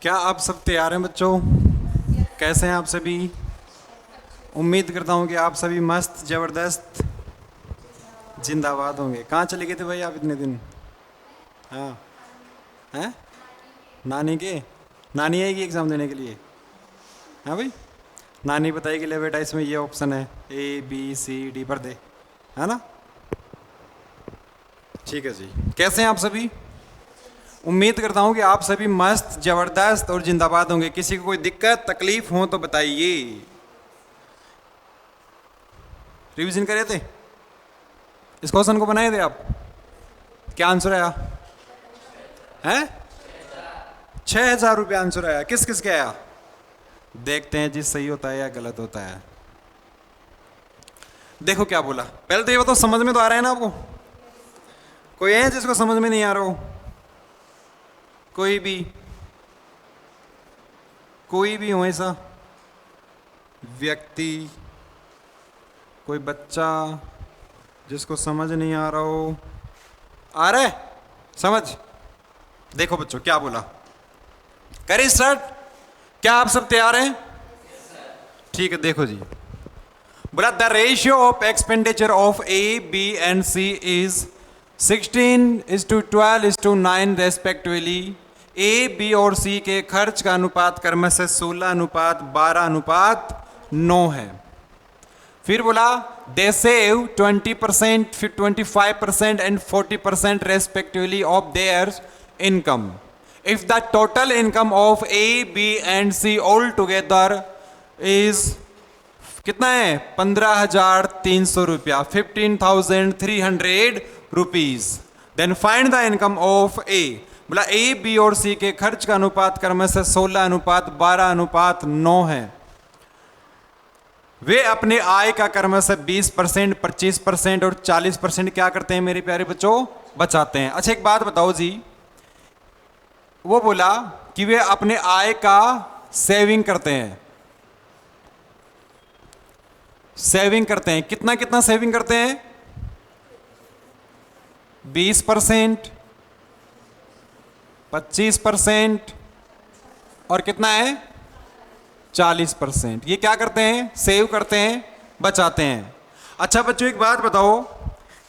क्या आप सब तैयार हैं बच्चों? कैसे हैं आप सभी? उम्मीद करता हूं कि आप सभी मस्त ज़बरदस्त जिंदाबाद होंगे। कहाँ चले गए थे भाई आप इतने दिन? हाँ हैं? नानी के? नानी आएगी एग्ज़ाम देने के लिए? हाँ भाई, नानी बताएगी ले बेटा इसमें ये ऑप्शन है ABCD पर दे, है ना? ठीक है जी। कैसे हैं आप सभी? उम्मीद करता हूं कि आप सभी मस्त ज़बरदस्त और जिंदाबाद होंगे। किसी को कोई दिक्कत तकलीफ हो तो बताइए। रिवीजन करे थे? इस क्वेश्चन को बनाए थे आप? क्या आंसर आया है? 6,000 रुपया आंसर आया। किस किस के आया? देखते हैं जी सही होता है या गलत होता है। देखो क्या बोला। पहले तो ये बताओ समझ में तो आ रहा है ना आपको? कोई है जिसको समझ में नहीं आ रहा हो? कोई भी हो ऐसा व्यक्ति, कोई बच्चा जिसको समझ नहीं आ रहा हो? आ रहा है समझ? देखो बच्चों क्या बोला। करें स्टार्ट? क्या आप सब तैयार हैं? ठीक है, देखो जी। बोला the ratio of expenditure of A, B and C is 16:12:9 respectively. A, B और C के खर्च का अनुपात क्रम से 16:12:9 है। फिर बोला they save 20%, 25% and 40% respectively of their income if the total income of A, B and C all together is कितना है? 15,300 रुपया, 15,300 rupees. Then find the income of A। बोला A, B और C के खर्च का अनुपात क्रम से 16:12:9 है। वे अपने आय का क्रम से 20%, 25% और 40% क्या करते हैं मेरे प्यारे बच्चों? बचाते हैं। अच्छा एक बात बताओ जी, वो बोला कि वे अपने आय का सेविंग करते हैं। सेविंग करते हैं, कितना कितना सेविंग करते हैं? 20%, 25% और कितना है? 40%। ये क्या करते हैं? सेव करते हैं, बचाते हैं। अच्छा बच्चों एक बात बताओ,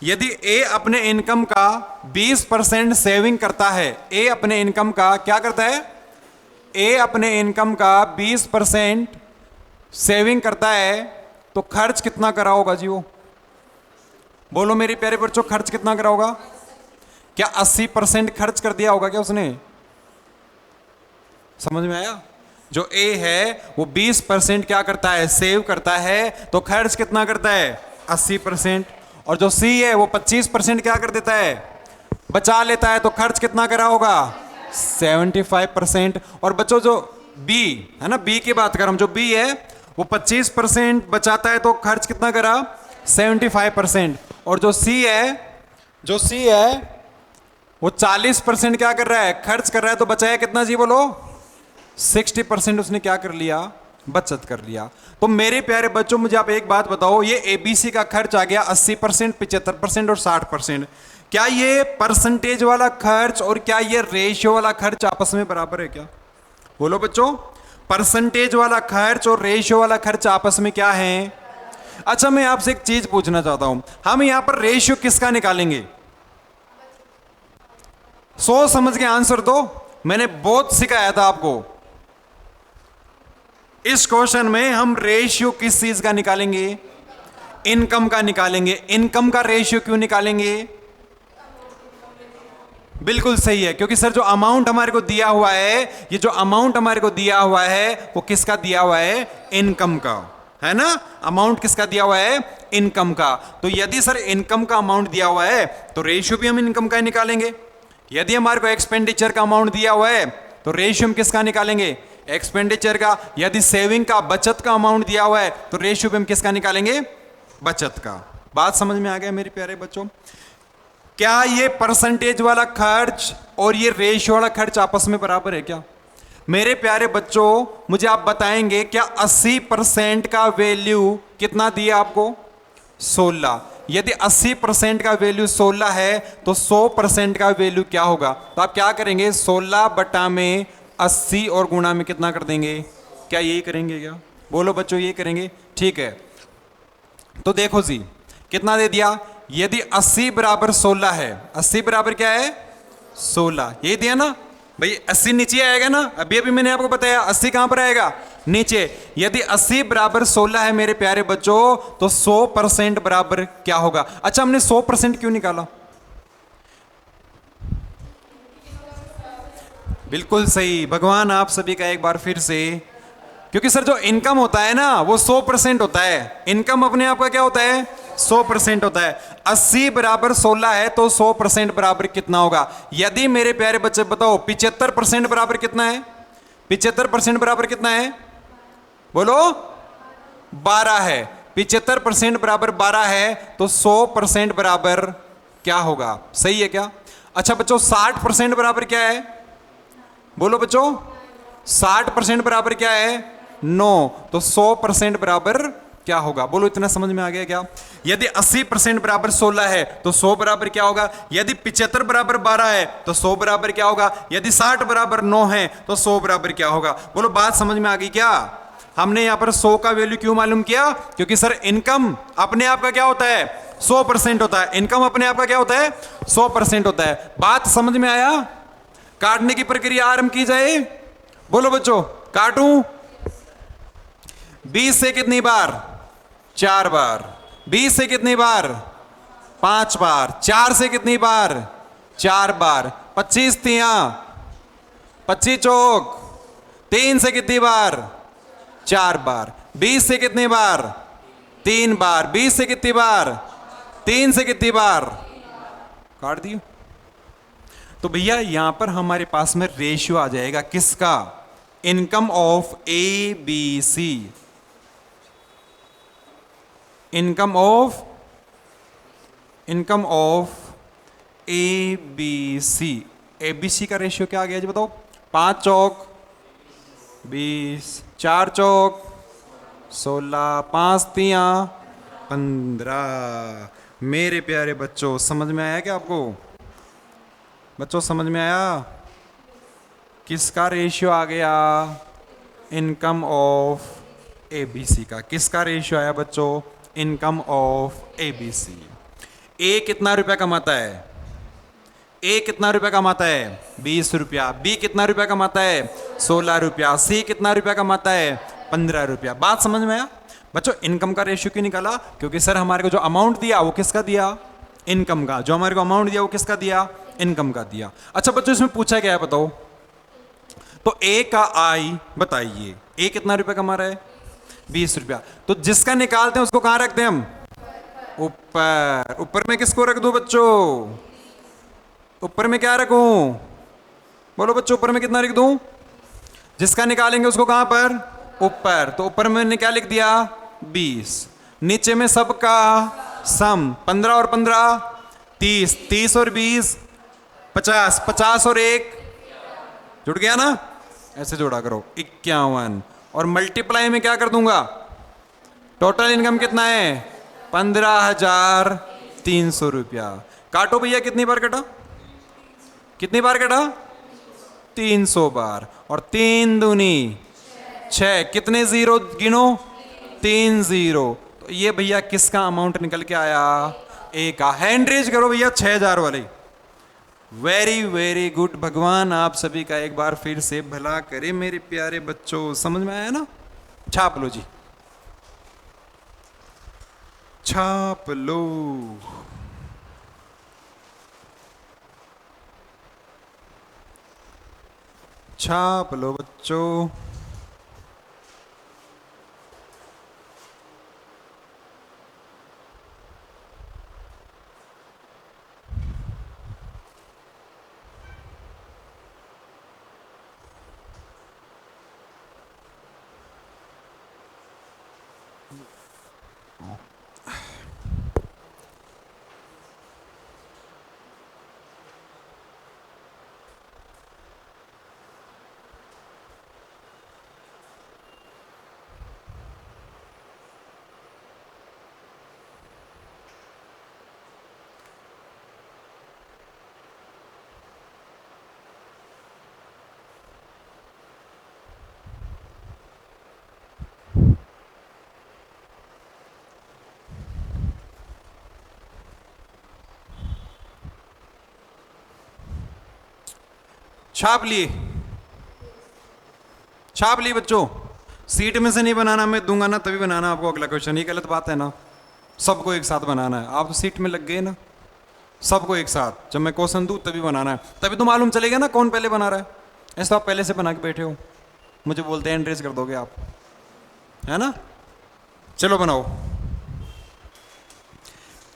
यदि A अपने इनकम का 20% सेविंग करता है, A अपने इनकम का क्या करता है? A अपने इनकम का 20% सेविंग करता है, तो खर्च कितना करा होगा जी वो? बोलो मेरे प्यारे बच्चों, खर्च कितना करा होगा? क्या 80% खर्च कर दिया होगा क्या उसने? समझ में आया? जो A है वो 20% क्या करता है? सेव करता है, तो खर्च कितना करता है? 80%। और जो C है वो 25% क्या कर देता है? बचा लेता है, तो खर्च कितना करा होगा? 75%। और बच्चों जो B है ना, B की बात कर रहा हूं, जो B है वो 25% बचाता है, तो खर्च कितना करा? 75%। और जो C है वो 40% क्या कर रहा है? खर्च कर रहा है, तो बचाया कितना जी? बोलो 60% उसने क्या कर लिया? बचत कर लिया। तो मेरे प्यारे बच्चों मुझे आप एक बात बताओ, ये ABC का खर्च आ गया 80%, 75% और 60%। क्या ये परसेंटेज वाला खर्च और क्या ये रेशियो वाला खर्च आपस में बराबर है क्या? बोलो बच्चों, परसेंटेज वाला खर्च और रेशियो वाला खर्च आपस में क्या है? अच्छा मैं आपसे एक चीज पूछना चाहता हूं, हम यहां पर रेशियो किसका निकालेंगे? सोच समझ के आंसर दो। मैंने बहुत सिखाया था आपको। इस क्वेश्चन में हम रेशियो किस चीज का निकालेंगे? इनकम का निकालेंगे। इनकम का रेशियो क्यों निकालेंगे? बिल्कुल सही है, क्योंकि सर जो अमाउंट हमारे को दिया हुआ है, ये जो अमाउंट हमारे को दिया हुआ है वो किसका दिया हुआ है? इनकम का, है ना? अमाउंट किसका दिया हुआ है? इनकम का। तो यदि सर इनकम का अमाउंट दिया हुआ है तो रेशियो भी हम इनकम का ही निकालेंगे। यदि हमारे को एक्सपेंडिचर का अमाउंट दिया हुआ है तो रेशियो हम किसका निकालेंगे? एक्सपेंडिचर का। यदि सेविंग का, बचत का अमाउंट दिया हुआ है तो रेशियो भी हम किसका निकालेंगे? बचत का। बात समझ में आ गया मेरे प्यारे बच्चों? क्या ये परसेंटेज वाला खर्च और ये रेशियो वाला खर्च आपस में बराबर है क्या? मेरे प्यारे बच्चों मुझे आप बताएंगे, क्या 80% का वैल्यू कितना दिया आपको? 16। यदि 80% का वैल्यू 16 है तो 100% का वैल्यू क्या होगा? तो आप क्या करेंगे? 16 बटा में 80 और गुणा में कितना कर देंगे? क्या यही करेंगे क्या? बोलो बच्चों, ये करेंगे? ठीक है, तो देखो जी कितना दे दिया। यदि 80 बराबर 16 है, 80 बराबर क्या है? 16, यही दिया ना भाई। 80 नीचे आएगा ना, अभी अभी मैंने आपको बताया 80 कहां पर आएगा? नीचे। यदि 80 बराबर 16 है मेरे प्यारे बच्चों, तो 100% बराबर क्या होगा? अच्छा, हमने 100% क्यों निकाला? बिल्कुल सही भगवान, आप सभी का एक बार फिर से, क्योंकि सर जो इनकम होता है ना वो 100% होता है। इनकम अपने आप का क्या होता है? 100% होता है। 80 बराबर 16 है तो 100% बराबर कितना होगा? यदि मेरे प्यारे बच्चे बताओ 75% बराबर कितना है? 75% बराबर कितना है? बोलो। 12 है। 75% बराबर 12 है तो 100% बराबर क्या होगा? सही है क्या? अच्छा बच्चों, 60% बराबर क्या है? बोलो बच्चों, 60% बराबर क्या है? 9, तो 100% बराबर क्या होगा? बोलो, इतना समझ में आ गया क्या? यदि 80% बराबर 16 है तो 100 बराबर क्या होगा? यदि 75 बराबर 12 है तो 100 बराबर क्या होगा? यदि 60 बराबर 9 है तो 100 बराबर क्या होगा? बोलो, बात समझ में आ गई क्या? हमने यहां पर 100 का वैल्यू क्यों मालूम किया? क्योंकि सर इनकम अपने आप का क्या होता है? 100% होता है। इनकम अपने आप का क्या होता है? 100% होता है। बात समझ में आया? काटने की प्रक्रिया आरंभ की जाए। बोलो बच्चों, काटूं? 20 से कितनी बार? 4 बार। 20 से कितनी बार? 5 बार। 4 से कितनी बार? 4 बार। 25 तिया, 25 चौक, 3 से कितनी बार? 4 बार। 20 से कितनी बार? 3 बार। 20 से कितनी बार? 3 से कितनी बार? काट दियो। तो भैया यहां पर हमारे पास में रेशियो आ जाएगा किसका? Income of A B C. Income of A B C. A B C का रेशियो क्या आ गया जी बताओ? 5 चौक 20, 4 चौक 16, 5 तिया 15। मेरे प्यारे बच्चों, समझ में आया क्या आपको? बच्चों समझ में आया? किसका रेशियो आ गया? इनकम ऑफ एबीसी का। किसका रेशियो आया बच्चों? Income of ABC. ए कितना रुपया कमाता है? ए कितना रुपया कमाता है? 20 रुपया। बी कितना रुपया कमाता है? 16 रुपया। सी कितना रुपया कमाता है? 15 रुपया। बात समझ में आया? बच्चों इनकम का रेशियो क्यों निकाला? क्योंकि सर हमारे को जो अमाउंट दिया वो किसका दिया? इनकम का। जो हमारे को अमाउंट दिया वो किसका दिया? इनकम का दिया। अच्छा बच्चों, इसमें पूछा क्या है बताओ? तो ए का आई बताइए। ए कितना रुपया कमा रहा है? 20 रुपया। तो जिसका निकालते हैं उसको कहां रखते हैं हम? ऊपर। ऊपर में किसको रख दो बच्चों? ऊपर में क्या रखूं? बोलो बच्चों, ऊपर में कितना लिख दूं? जिसका निकालेंगे उसको कहां पर? ऊपर। तो ऊपर में मैंने क्या लिख दिया? 20। नीचे में सबका सम 15 और 15 30, 30 और 20 50, 50 और 1 जुड़ गया ना? ऐसे जोड़ा करो 51। और मल्टीप्लाई में क्या कर दूंगा? टोटल इनकम कितना है? 15,300 रुपया। काटो भैया, कितनी बार कटा? कितनी बार कटा? 300 बार। और 3 दूनी 6। कितने जीरो गिनो? 3 जीरो। तो ये भैया किसका अमाउंट निकल के आया? ए का। हैंड रेज करो भैया 6,000 वाले। Very very good. भगवान आप सभी का एक बार फिर से भला करे मेरे प्यारे बच्चों। समझ में आया ना? छाप लो जी, छाप लो। छाप लो बच्चों। छाप लिए, छाप लिए बच्चों। सीट में से नहीं बनाना, मैं दूंगा ना तभी बनाना आपको अगला क्वेश्चन। ये गलत बात है ना, सबको एक साथ बनाना है। आप तो सीट में लग गए ना, सबको एक साथ जब मैं क्वेश्चन दूं तभी बनाना है, तभी तो मालूम चलेगा ना कौन पहले बना रहा है। ऐसा तो आप पहले से बना के बैठे हो, मुझे बोलते हैं एंड्रेस कर दोगे आप, है ना। चलो बनाओ।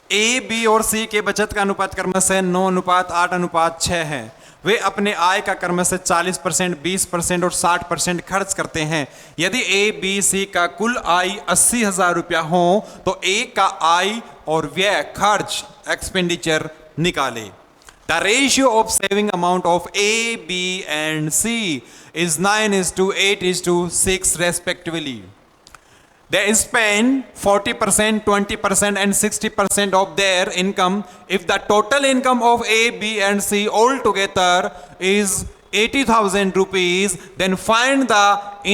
ए, बी और सी के बचत का अनुपात क्रमशः 9:8:6 है। वे अपने आय का क्रमशः 40%, 20% और 60% खर्च करते हैं। यदि ए, बी, सी का कुल आय 80,000 रुपया हो तो ए का आय और व्यय खर्च एक्सपेंडिचर निकाले। The ratio of saving amount of A, B and C is 9:8:6 respectively. They spend 40%, 20% and 60% of their income. If the total income of A, B and C altogether is 80,000 rupees, then find the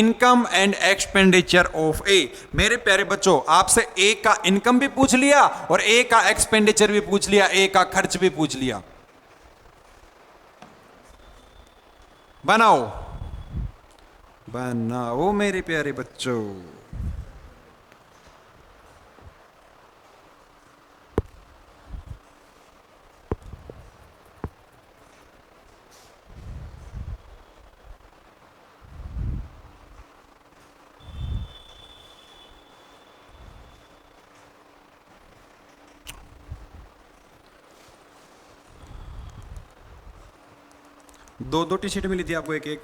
income and expenditure of A. मेरे प्यारे बच्चों, आपसे A का income भी पूछ लिया और A का एक्सपेंडिचर भी पूछ लिया, A का खर्च भी पूछ लिया। बनाओ बनाओ मेरे प्यारे बच्चों। दो टी शर्ट मिली थी आपको, एक एक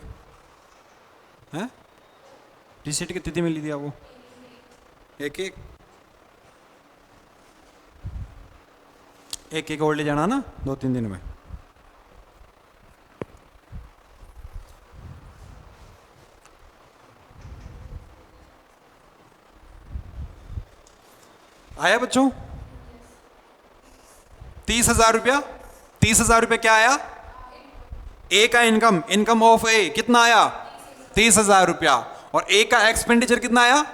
है टी शर्ट कितनी मिली थी आपको? एक एक एक एक और ले जाना ना 2-3 दिन में। आया बच्चों 30,000 रुपया? 30,000 रुपया क्या आया? ए का इनकम ऑफ ए कितना आया? 30,000 रुपया। और ए का एक्सपेंडिचर कितना आया?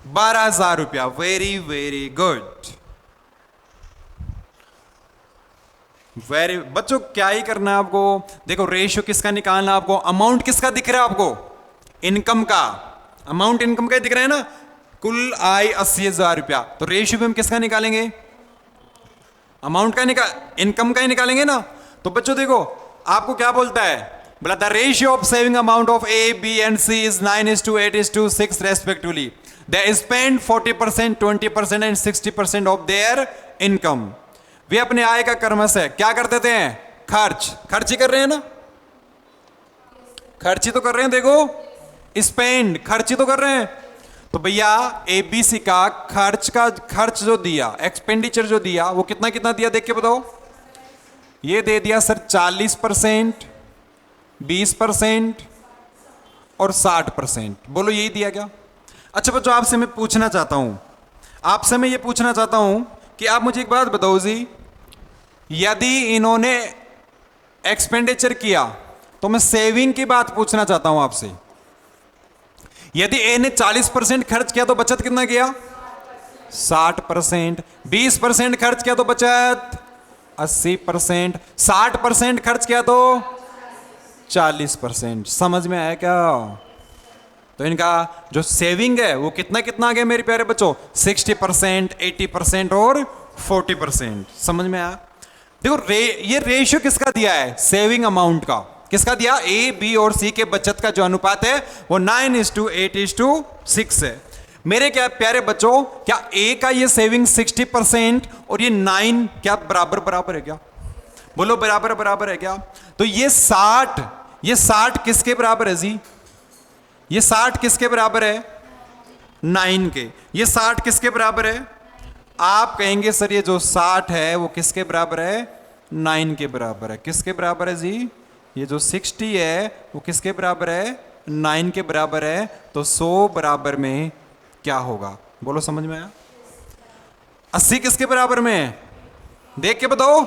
12,000 रुपया। Very very good, very. बच्चों क्या ही करना है आपको, देखो रेशियो किसका निकालना है आपको, अमाउंट किसका दिख रहा है आपको? इनकम का। अमाउंट इनकम का दिख रहा है ना, कुल आय 80,000 रुपया। तो रेशियो भी हम किसका निकालेंगे? अमाउंट का इनकम का ही निकालेंगे ना। तो बच्चों देखो आपको क्या बोलता है, बोला the ratio of saving amount of A, B and C is 9:8:6 respectively. They spend 40%, 20% and 60% of their income. वे अपने आय का क्रमशः क्या कर देते हैं? खर्च ही कर रहे हैं ना, खर्च ही तो कर रहे हैं। देखो स्पेंड, खर्च ही तो कर रहे हैं। तो भैया एबीसी का खर्च जो दिया, एक्सपेंडिचर जो दिया, वो कितना कितना दिया देख के बताओ। ये दे दिया सर 40%, 20% और 60%। बोलो यही दिया क्या? अच्छा बच्चों आपसे मैं पूछना चाहता हूं कि आप मुझे एक बात बताओ जी, यदि इन्होंने एक्सपेंडिचर किया तो मैं सेविंग की बात पूछना चाहता हूं आपसे। यदि ए ने 40% खर्च किया तो बचत कितना किया? 60%। 20% खर्च किया तो बचत 80%। 60% खर्च किया तो 40%। समझ में आया क्या? तो इनका जो सेविंग है वो कितना कितना आ गया मेरे प्यारे बच्चों? 60%, 80% और 40%। समझ में आया? देखो ये रेशियो किसका दिया है? सेविंग अमाउंट का। किसका दिया? ए, बी और सी के बचत का जो अनुपात है वो 9:8:6 है। मेरे क्या प्यारे बच्चों, क्या ए का ये सेविंग 60% और ये 9 क्या बराबर है क्या? बोलो बराबर है क्या? तो ये 60 किसके बराबर है जी? ये 60 किसके बराबर है? 9 के। ये 60 किसके बराबर है? आप कहेंगे सर ये जो 60 है वो किसके बराबर है? 9 के बराबर है। किसके बराबर है जी? ये जो 60 है वो किसके बराबर है? 9 के बराबर है। तो 100 बराबर में क्या होगा? बोलो समझ में आया? 80 किसके बराबर में है? देख के बताओ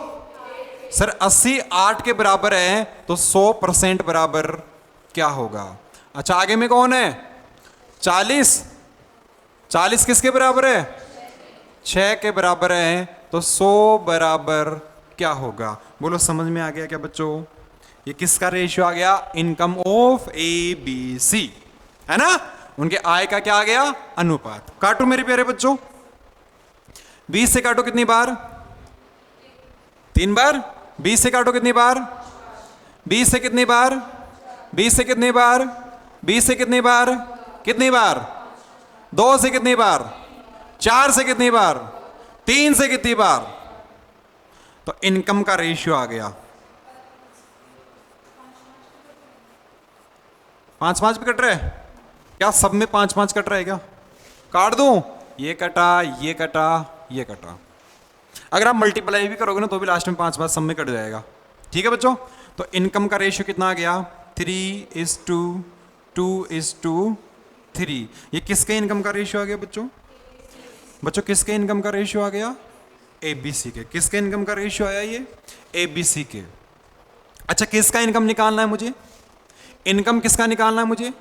सर। 80 8 के बराबर है तो 100% बराबर क्या होगा? अच्छा आगे में कौन है? 40 किसके बराबर है? 6 के बराबर है। तो 100 बराबर क्या होगा? बोलो समझ में आ गया क्या बच्चों? ये किसका रेशियो आ गया? Income of A B C, है ना? उनके आय का क्या आ गया? अनुपात। काटो मेरे प्यारे बच्चों, 20 से काटो कितनी बार? 3 बार। 20 से काटो कितनी बार? 20 से कितनी बार? 20 से कितनी बार? 20 से कितनी बार? कितनी बार? 2 से कितनी बार? 4 से कितनी बार? 3 से कितनी बार? तो इनकम का रेशियो आ गया 5-5 भी कट रहा है क्या? सब में 5-5 कट रहा है क्या? काट दूं? ये कटा, ये कटा, ये कटा। अगर आप मल्टीप्लाई भी करोगे ना तो भी लास्ट में 5-5 सब में कट जाएगा। ठीक है बच्चों? तो इनकम का रेशियो कितना आ गया? 3:2:3। ये किसके इनकम का रेशियो आ गया बच्चों? बच्चों किसके इनकम का रेशियो आ गया? एबीसी के। किसके इनकम का रेशियो आया? ये एबीसी के। अच्छा, किसका इनकम निकालना है मुझे? इनकम किसका निकालना है मुझे?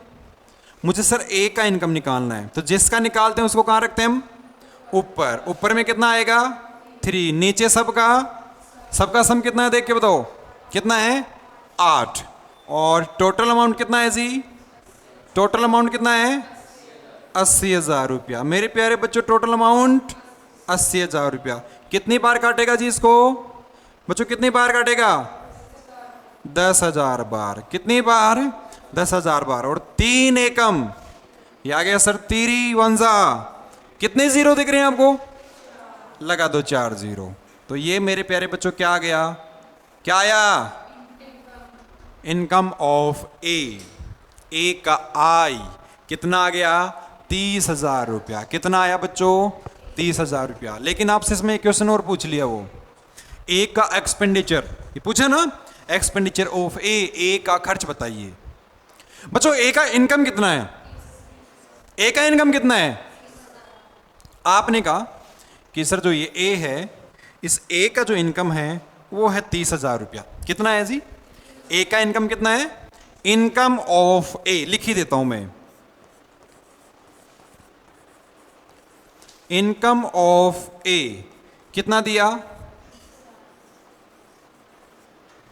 मुझे सर ए का इनकम निकालना है। तो जिसका निकालते हैं उसको कहां रखते हैं हम? ऊपर। ऊपर में कितना आएगा? 3। नीचे सबका सम कितना है देख के बताओ, कितना है? 8। और टोटल अमाउंट कितना है जी? टोटल अमाउंट कितना है? 80,000 रुपया। मेरे प्यारे बच्चों, टोटल अमाउंट 80,000 रुपया। कितनी बार काटेगा जी इसको? बच्चों कितनी बार काटेगा? 10,000 बार। कितनी बार? 10,000 बार। और 3 एकम, ये आ गया सर 3 कितने जीरो दिख रहे हैं आपको? लगा दो 4 जीरो। तो ये मेरे प्यारे बच्चों क्या आ गया? क्या आया? इनकम ऑफ ए का आय कितना आ गया? 30,000 रुपया। कितना आया बच्चों? 30,000 रुपया। लेकिन आपसे इसमें एक क्वेश्चन और पूछ लिया, वो ए का एक्सपेंडिचर, ये पूछा ना, एक्सपेंडिचर ऑफ ए का खर्च बताइए। बच्चों ए का इनकम कितना है? ए का इनकम कितना है? आपने कहा कि सर जो ये ए है, इस ए का जो इनकम है वो है 30,000 रुपया। कितना है जी? ए का इनकम कितना है? इनकम ऑफ ए लिख ही देता हूं मैं। इनकम ऑफ ए कितना दिया?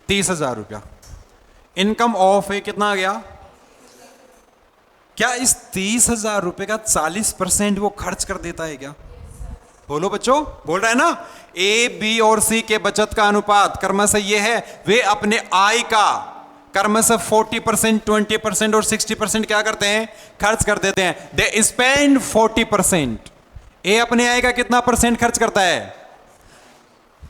30,000 रुपया। इनकम ऑफ ए कितना आ गया? क्या इस 30,000 रुपए का 40% वो खर्च कर देता है क्या? बोलो बच्चों, बोल रहा है ना? ए, बी और सी के बचत का अनुपात क्रमशः ये है, वे अपने आय का क्रमशः 40%, 20% और 60% क्या करते हैं? खर्च कर देते हैं। दे स्पेंड 40%। ए अपने आय का कितना परसेंट खर्च करता है?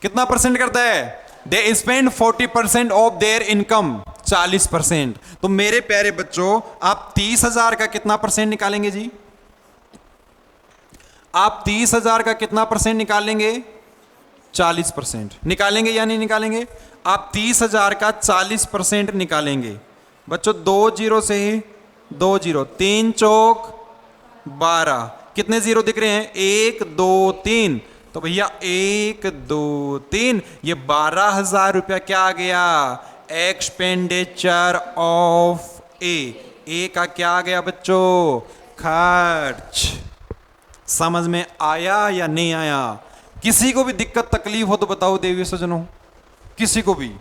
कितना परसेंट करता है? दे स्पेंड 40% ऑफ देयर इनकम, 40%। तो मेरे प्यारे बच्चों, आप 30,000 का कितना परसेंट निकालेंगे जी? आप 30,000 का कितना परसेंट निकालेंगे? 40% निकालेंगे या नहीं निकालेंगे? आप 30,000 का 40% निकालेंगे। बच्चों 2 जीरो से ही 2 जीरो, 3 चौक 12। कितने जीरो दिख रहे हैं? 1 2 3। तो भैया 1 2 3, ये 12,000 रुपया क्या आ गया? एक्सपेंडिचर ऑफ ए का क्या आ गया बच्चों? खर्च। समझ में आया या नहीं आया? किसी को भी दिक्कत तकलीफ हो तो बताओ देवी सज्जनों, किसी को भी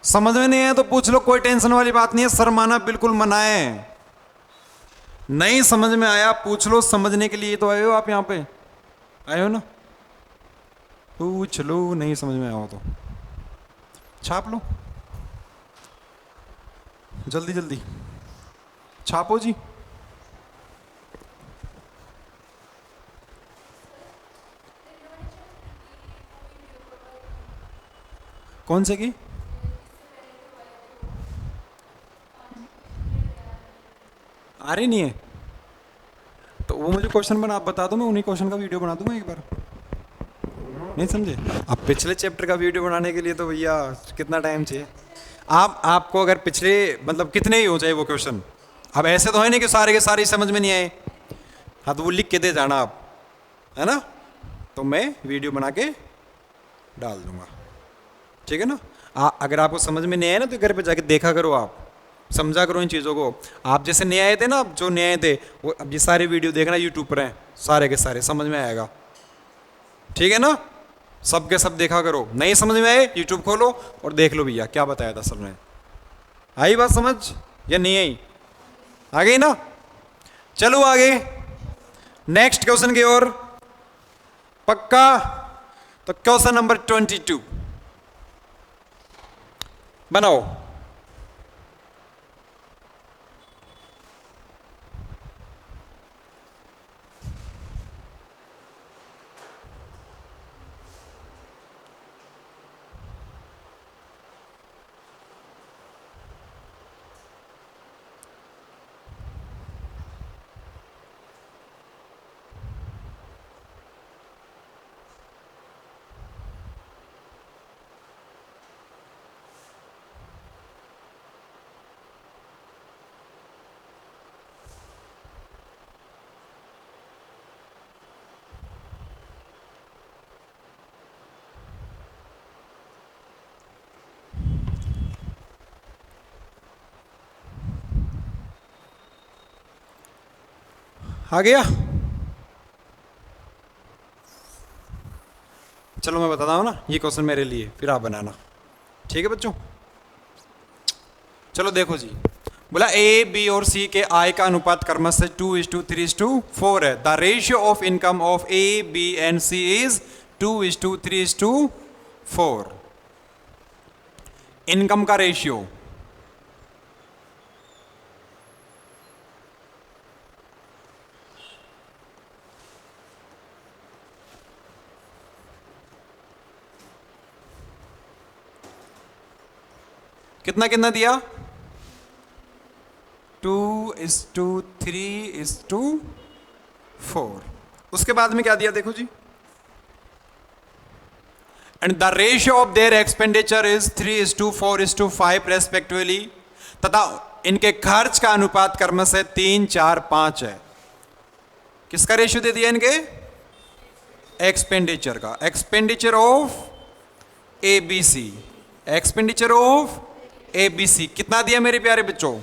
समझ में नहीं आया तो पूछ लो, कोई टेंशन वाली बात नहीं है। शर्माना बिल्कुल मना है। नहीं समझ में आया पूछ लो, समझने के लिए तो आए हो आप, यहां पे आए हो ना, पूछ लो। नहीं समझ में आया हो तो छाप लो, जल्दी जल्दी छापो जी। कौन से की? आ रही नहीं है तो वो मुझे क्वेश्चन बना, आप बता दो, मैं उन्हीं क्वेश्चन का वीडियो बना दूंगा एक बार। नहीं समझे? अब पिछले चैप्टर का वीडियो बनाने के लिए तो भैया कितना टाइम चाहिए? आपको अगर पिछले मतलब कितने ही हो जाए वो क्वेश्चन, अब ऐसे तो है नहीं कि सारे के सारे समझ में नहीं आए। हाँ तो वो लिख के दे जाना आप, है ना? तो मैं वीडियो बना के डाल दूंगा, ठीक है ना? अगर आपको समझ में नहीं आए ना तो घर पे जाके देखा करो, आप समझा करो इन चीज़ों को। आप जैसे नए आए थे ना, अब जो नए आए थे वो अब ये सारे वीडियो देखना यूट्यूब पर हैं, सारे के सारे समझ में आएगा, ठीक है ना? सबके सब देखा करो, नहीं समझ में आए यूट्यूब खोलो और देख लो भैया क्या बताया था सर ने। आई बात समझ या नहीं आई? आ गई ना? चलो आगे नेक्स्ट क्वेश्चन की ओर। पक्का? तो क्वेश्चन नंबर 22 बनाओ। आ गया? चलो मैं बताता हूं ना, ये क्वेश्चन मेरे लिए, फिर आप बनाना, ठीक है बच्चों? चलो देखो जी, बोला ए बी और सी के आय का अनुपात क्रमशः 2:3:4 है। The ratio of income of A B and C is 2:3:4। इनकम का रेशियो कितना कितना दिया? 2:3:4। उसके बाद में क्या दिया देखो जी, and the ratio of their expenditure is 3:4:5 respectively, तथा इनके खर्च का अनुपात क्रमशः 3:4:5 है। किसका रेशियो दे दिया? इनके एक्सपेंडिचर का। Expenditure of ABC, expenditure of ABC कितना दिया मेरे प्यारे बच्चों?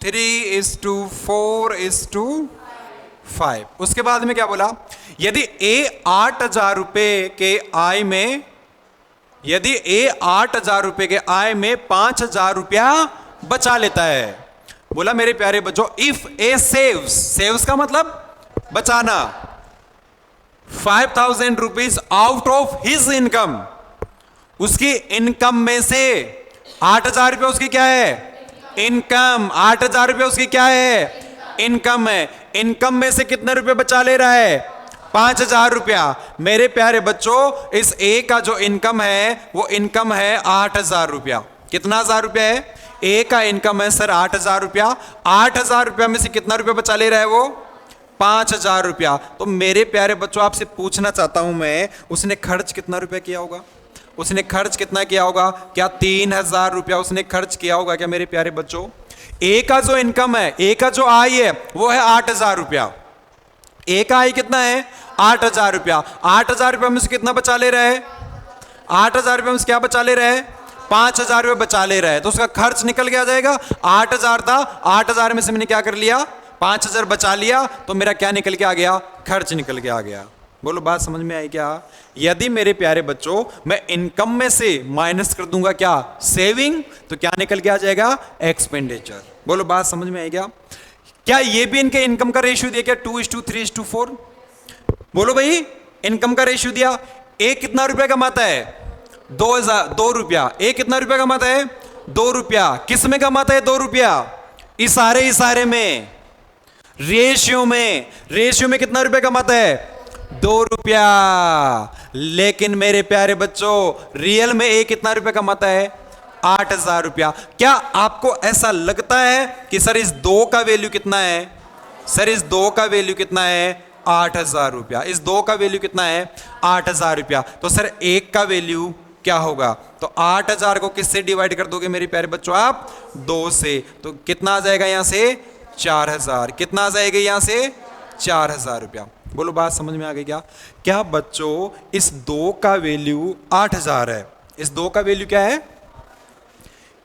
3:4:5। उसके बाद में क्या बोला? यदि ए 8,000 रुपए के आय में, यदि ए 8,000 रुपए के आय में 5,000 रुपया बचा लेता है। बोला मेरे प्यारे बच्चों, इफ ए सेव्स, सेव्स का मतलब बचाना, 5,000 rupees out of his income, उसकी इनकम में से 8,000 रुपये उसकी क्या है? इनकम। 8,000 रुपये उसकी क्या है? इनकम है। इनकम में से कितने रुपए बचा ले रहा है? 5,000 रुपया। मेरे प्यारे बच्चों, इस ए का जो इनकम है वो इनकम है 8,000 रुपया। कितना हजार रुपया है? ए का इनकम है सर 8,000 रुपया। 8,000 रुपया में से कितना रुपया बचा ले रहा है वो? 5,000 रुपया। तो मेरे प्यारे बच्चों आपसे पूछना चाहता हूं मैं, उसने खर्च कितना रुपया किया होगा? उसने खर्च कितना किया होगा? क्या 3,000 रुपया उसने खर्च किया होगा क्या मेरे प्यारे बच्चों? ए का जो इनकम है, ए का जो आय है वो है 8,000 रुपया। ए का आय कितना है? 8,000 रुपया। 8,000 रुपया में से कितना बचा ले रहा है? 8,000 रुपया में से क्या बचा ले रहा है? 5,000 रुपया बचा ले रहा है। तो उसका खर्च निकल के आ जाएगा। 8,000 था, 8,000 में से मैंने क्या कर लिया? 5,000 बचा लिया, तो मेरा क्या निकल के आ गया? खर्च निकल के आ गया। बोलो बात समझ में आई क्या? यदि मेरे प्यारे बच्चों मैं इनकम में से माइनस कर दूंगा क्या? सेविंग, तो क्या निकल के आ जाएगा? एक्सपेंडिचर। बोलो बात समझ में आई क्या? क्या ये भी इनके इनकम का रेशियो दिया क्या? 2:3:4। बोलो भाई, इनकम का रेशियो दिया। ए कितना रुपया कमाता है? 2 रुपया। ए कितना रुपया कमाता है? 2 रुपया। किस में कमाता है 2 रुपया? इशारे में, रेशियो में। रेशियो में कितना रुपया कमाता है? 2 रुपया। लेकिन मेरे प्यारे बच्चों रियल में ए कितना रुपया कमाता है? 8,000 रुपया। क्या आपको ऐसा लगता है कि सर इस 2 का वैल्यू कितना है? सर इस 2 का वैल्यू कितना है? 8,000 रुपया। इस 2 का वैल्यू कितना है? 8,000 रुपया। तो सर 1 का वैल्यू क्या होगा? तो 8,000 को किससे डिवाइड कर दोगे मेरे प्यारे बच्चों आप? 2 से। तो कितना आ जाएगा यहां से? 4,000। कितना आ जाएगा यहां से? 4,000 रुपया। बोलो बात समझ में आ गई क्या? क्या बच्चों इस 2 का वैल्यू 8,000 है? इस 2 का वैल्यू क्या है?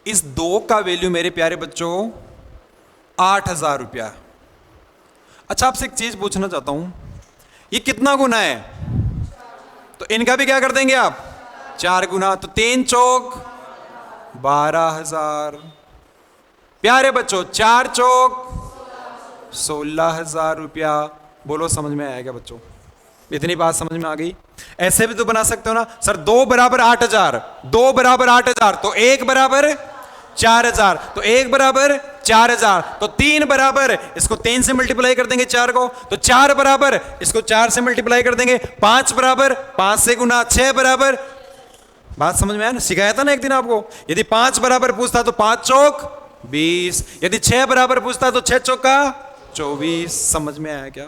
इस 2 का वैल्यू मेरे प्यारे बच्चों 8,000 रुपया। अच्छा आपसे एक चीज पूछना चाहता हूं, ये कितना गुना है? तो इनका भी क्या कर देंगे आप 4 गुना, तो 3 चौक 12,000। प्यारे बच्चों 4 चौक 16,000 रुपया। बोलो समझ में आया क्या बच्चों? इतनी बात समझ में आ गई? ऐसे भी तो बना सकते हो ना सर, 2 बराबर 8,000, 2 बराबर 8,000, तो 1 बराबर 4,000, तो 1 बराबर 4,000, तो 3 बराबर, इसको 3 से मल्टीप्लाई कर देंगे 4 को, तो 4 बराबर, इसको 4 से मल्टीप्लाई कर देंगे, 5 बराबर 5 से गुना, 6 बराबर। बात समझ में आया ना? सिखाया था ना एक दिन आपको। यदि 5 बराबर पूछता तो 5 चौक 20, यदि 6 बराबर पूछता तो 6 चौका 24। समझ में आया क्या?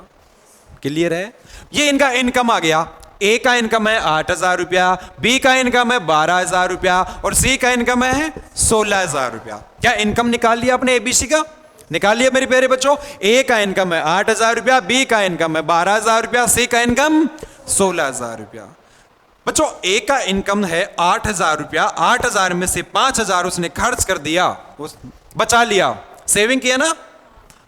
क्लियर है? ये इनका इनकम आ गया। ए का इनकम है 8,000 रुपया, बी का इनकम है 12,000 रुपया और सी का इनकम है 16,000 रुपया। क्या इनकम निकाल लिया आपने एबीसी का? निकाल लिया मेरे प्यारे बच्चों। ए का इनकम है 8,000 रुपया, बी का इनकम है 12,000 रुपया, सी का इनकम 16,000 रुपया। बच्चों ए का इनकम है 8,000 रुपया, 8,000 में से 5,000 उसने खर्च कर दिया, बचा लिया, सेविंग किया ना।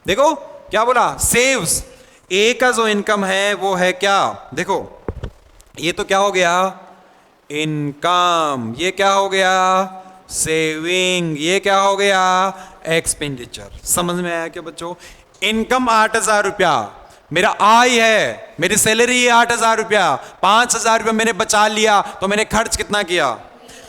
देखो क्या बोला, सेव्स। ए का जो इनकम है वो है क्या, देखो ये तो क्या हो गया, इनकम। ये क्या हो गया, सेविंग। ये क्या हो गया, एक्सपेंडिचर। समझ में आया क्या बच्चों? इनकम 8,000 रुपया मेरा आय है, मेरी सैलरी है 8,000 रुपया, 5,000 रुपया मैंने बचा लिया, तो मैंने खर्च कितना किया?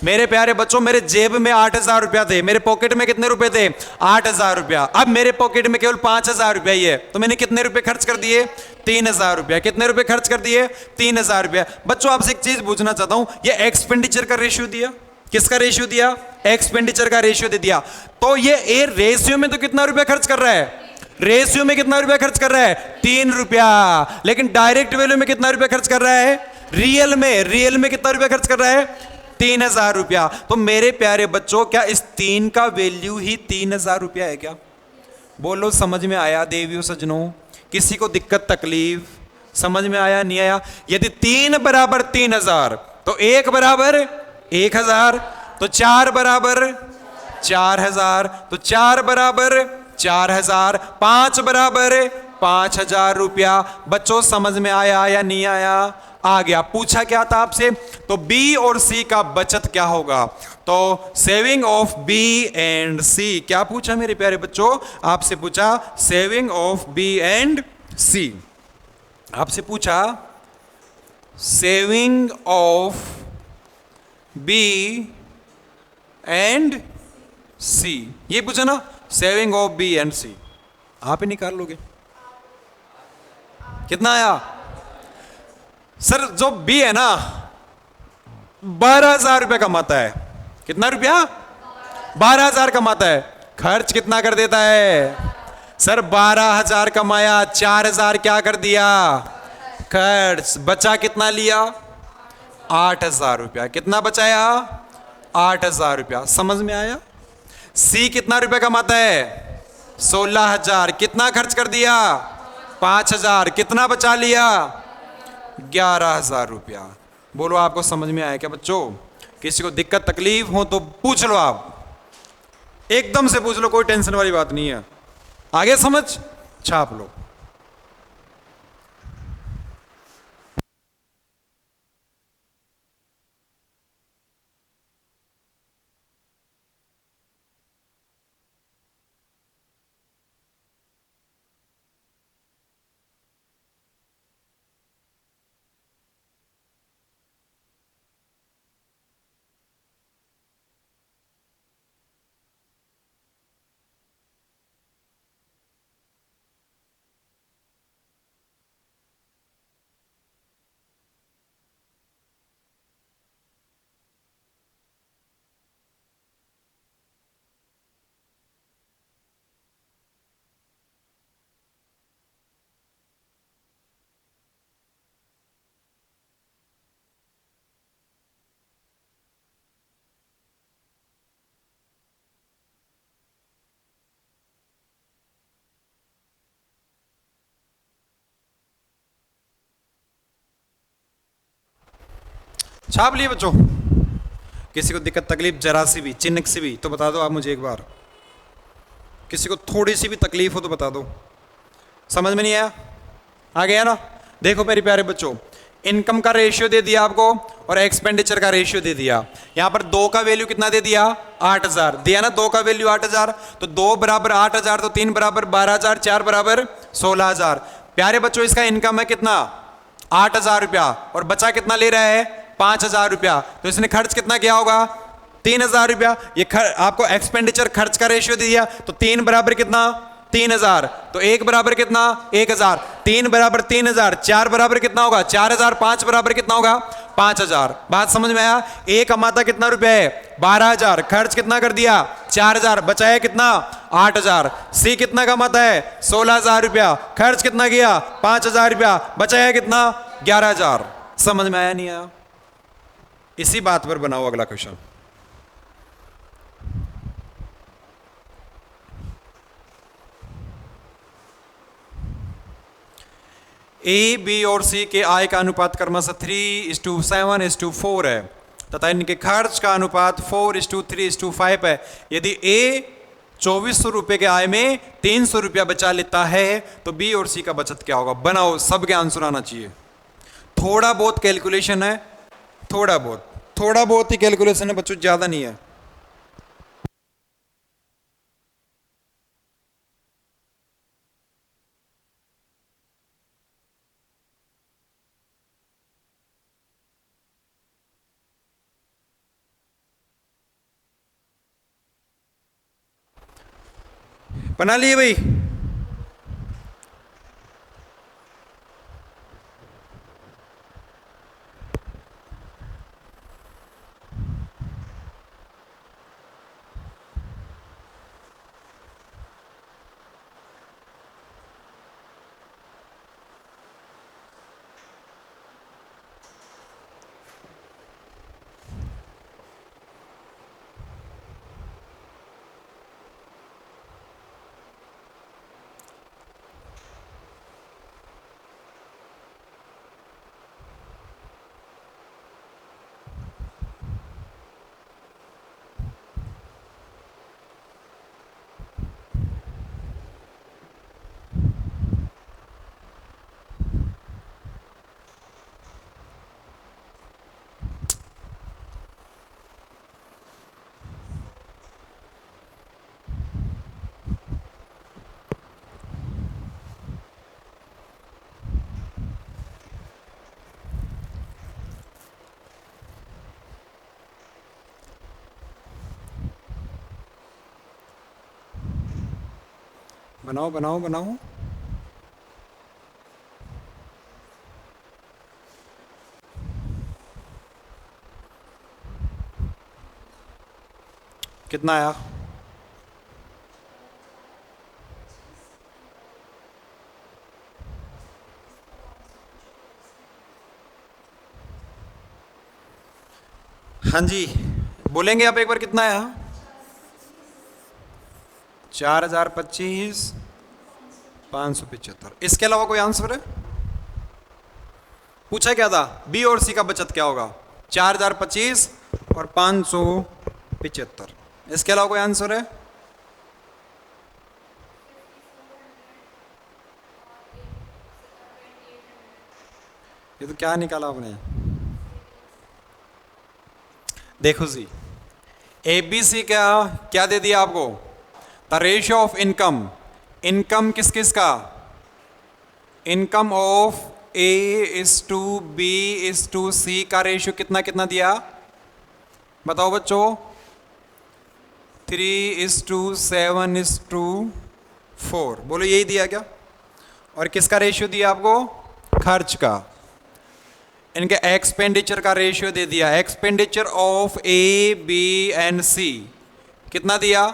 मेरे प्यारे बच्चों मेरे जेब में 8,000 रुपया थे, मेरे पॉकेट में कितने रुपए थे? 8,000 रुपया। अब मेरे पॉकेट में केवल 5,000 रुपया ही है, तो मैंने कितने रुपए खर्च कर दिए? 3,000 रुपया। कितने रुपए खर्च कर दिए? 3,000 रुपया। बच्चों आपसे एक चीज पूछना चाहता हूं, ये एक्सपेंडिचर का रेशियो दिया, किसका रेशियो दिया? एक्सपेंडिचर का रेशियो दे दिया। तो ये ए रेशियो में तो कितना रुपया खर्च कर रहा है? रेशियो में कितना रुपया खर्च कर रहा है? 3 रुपया। लेकिन डायरेक्ट वैल्यू में कितना रुपया खर्च कर रहा है? रियल में कितना रुपया खर्च कर रहा है? 3,000 रुपया। तो मेरे प्यारे बच्चों क्या इस 3 का वैल्यू ही 3,000 रुपया है क्या? बोलो समझ में आया देवियों सज्जनों? किसी को दिक्कत तकलीफ? समझ में आया नहीं आया? यदि 3 बराबर 3,000 तो 1 बराबर 1,000, तो 4 बराबर 4,000, तो 4 बराबर 4,000, 5 बराबर 5,000 रुपया। बच्चों समझ में आया या नहीं आया? आ गया। पूछा क्या था आपसे? तो बी और सी का बचत क्या होगा? तो सेविंग ऑफ बी एंड सी। क्या पूछा मेरे प्यारे बच्चों? आपसे पूछा सेविंग ऑफ बी एंड सी। आपसे पूछा सेविंग ऑफ बी एंड सी। ये पूछा ना, सेविंग ऑफ बी एंड सी। आप ही निकाल लोगे। कितना आया? सर जो बी है ना 12,000 रुपया कमाता है। कितना रुपया? 12,000 कमाता है। खर्च कितना कर देता है? सर 12,000 कमाया, 4,000 क्या कर दिया? खर्च। बचा कितना लिया? 8,000 रुपया। कितना बचाया? 8,000 रुपया। समझ में आया? सी कितना रुपया कमाता है? 16,000। कितना खर्च कर दिया? 5,000। कितना बचा लिया? 11,000 रुपया। बोलो आपको समझ में आया क्या बच्चों? किसी को दिक्कत तकलीफ हो तो पूछ लो, आप एकदम से पूछ लो, कोई टेंशन वाली बात नहीं है। आगे समझ छाप लो। छाप लिए बच्चों? किसी को दिक्कत तकलीफ जरा सी भी, चिन्ह सी भी, तो बता दो आप मुझे एक बार। किसी को थोड़ी सी भी तकलीफ हो तो बता दो। समझ में नहीं आया? आ गया ना? देखो मेरे प्यारे बच्चों, इनकम का रेशियो दे दिया आपको और एक्सपेंडिचर का रेशियो दे दिया। यहां पर 2 का वैल्यू कितना दे दिया, 8000 दिया ना, 2 का वैल्यू 8000, तो 2 बराबर 8000, तो 3 बराबर 12000, 4 बराबर 16000। प्यारे बच्चों इसका इनकम है कितना, 8000 रुपया, और बचा कितना ले रहा है, 5000 रुपया, तो इसने खर्च कितना किया होगा, 3000 रुपया। ये आपको एक्सपेंडिचर खर्च का रेशियो दिया, तो 3 बराबर कितना, 3000, तो 1 बराबर कितना, 1000, 3 बराबर 3000, 4 बराबर कितना होगा 4000, 5 बराबर कितना होगा 5000। बात समझ में आया। ए कमाता कितना रुपया है, 12000, खर्च कितना कर दिया 4000, बचाया कितना 8000। सी कितना कमाता है 16000 रुपया, खर्च कितना किया 5000 रुपया, बचाया कितना 11000। समझ में आया नहीं आया। इसी बात पर बनाओ अगला क्वेश्चन। ए, बी और सी के आय का अनुपात क्रमशः 3:7:4 है तथा इनके खर्च का अनुपात 4:3:5 है। यदि ए 2400 रुपए के आय में 300 रुपया बचा लेता है तो बी और सी का बचत क्या होगा। बनाओ, सबके आंसर आना चाहिए। थोड़ा बहुत कैलकुलेशन है, थोड़ा बहुत ही कैलकुलेशन है बच्चों, ज्यादा नहीं है। बना लिए भाई। बनाओ बनाओ बनाओ। कितना आया, हाँ जी बोलेंगे आप एक बार, कितना आया, 4025 575। इसके अलावा कोई आंसर है? पूछा क्या था, बी और सी का बचत क्या होगा, 4025 और 575। इसके अलावा कोई आंसर है? ये तो क्या निकाला आपने, देखो जी, एबीसी का क्या दे दिया आपको, the ratio of income. Income किस किस का, income of A is to B is to C का रेशियो कितना कितना दिया, बताओ बच्चों, 3:7:4। बोलो यही दिया क्या। और किसका रेशियो दिया आपको, खर्च का। इनके एक्सपेंडिचर का रेशियो दे दिया, expenditure of A B and C कितना दिया,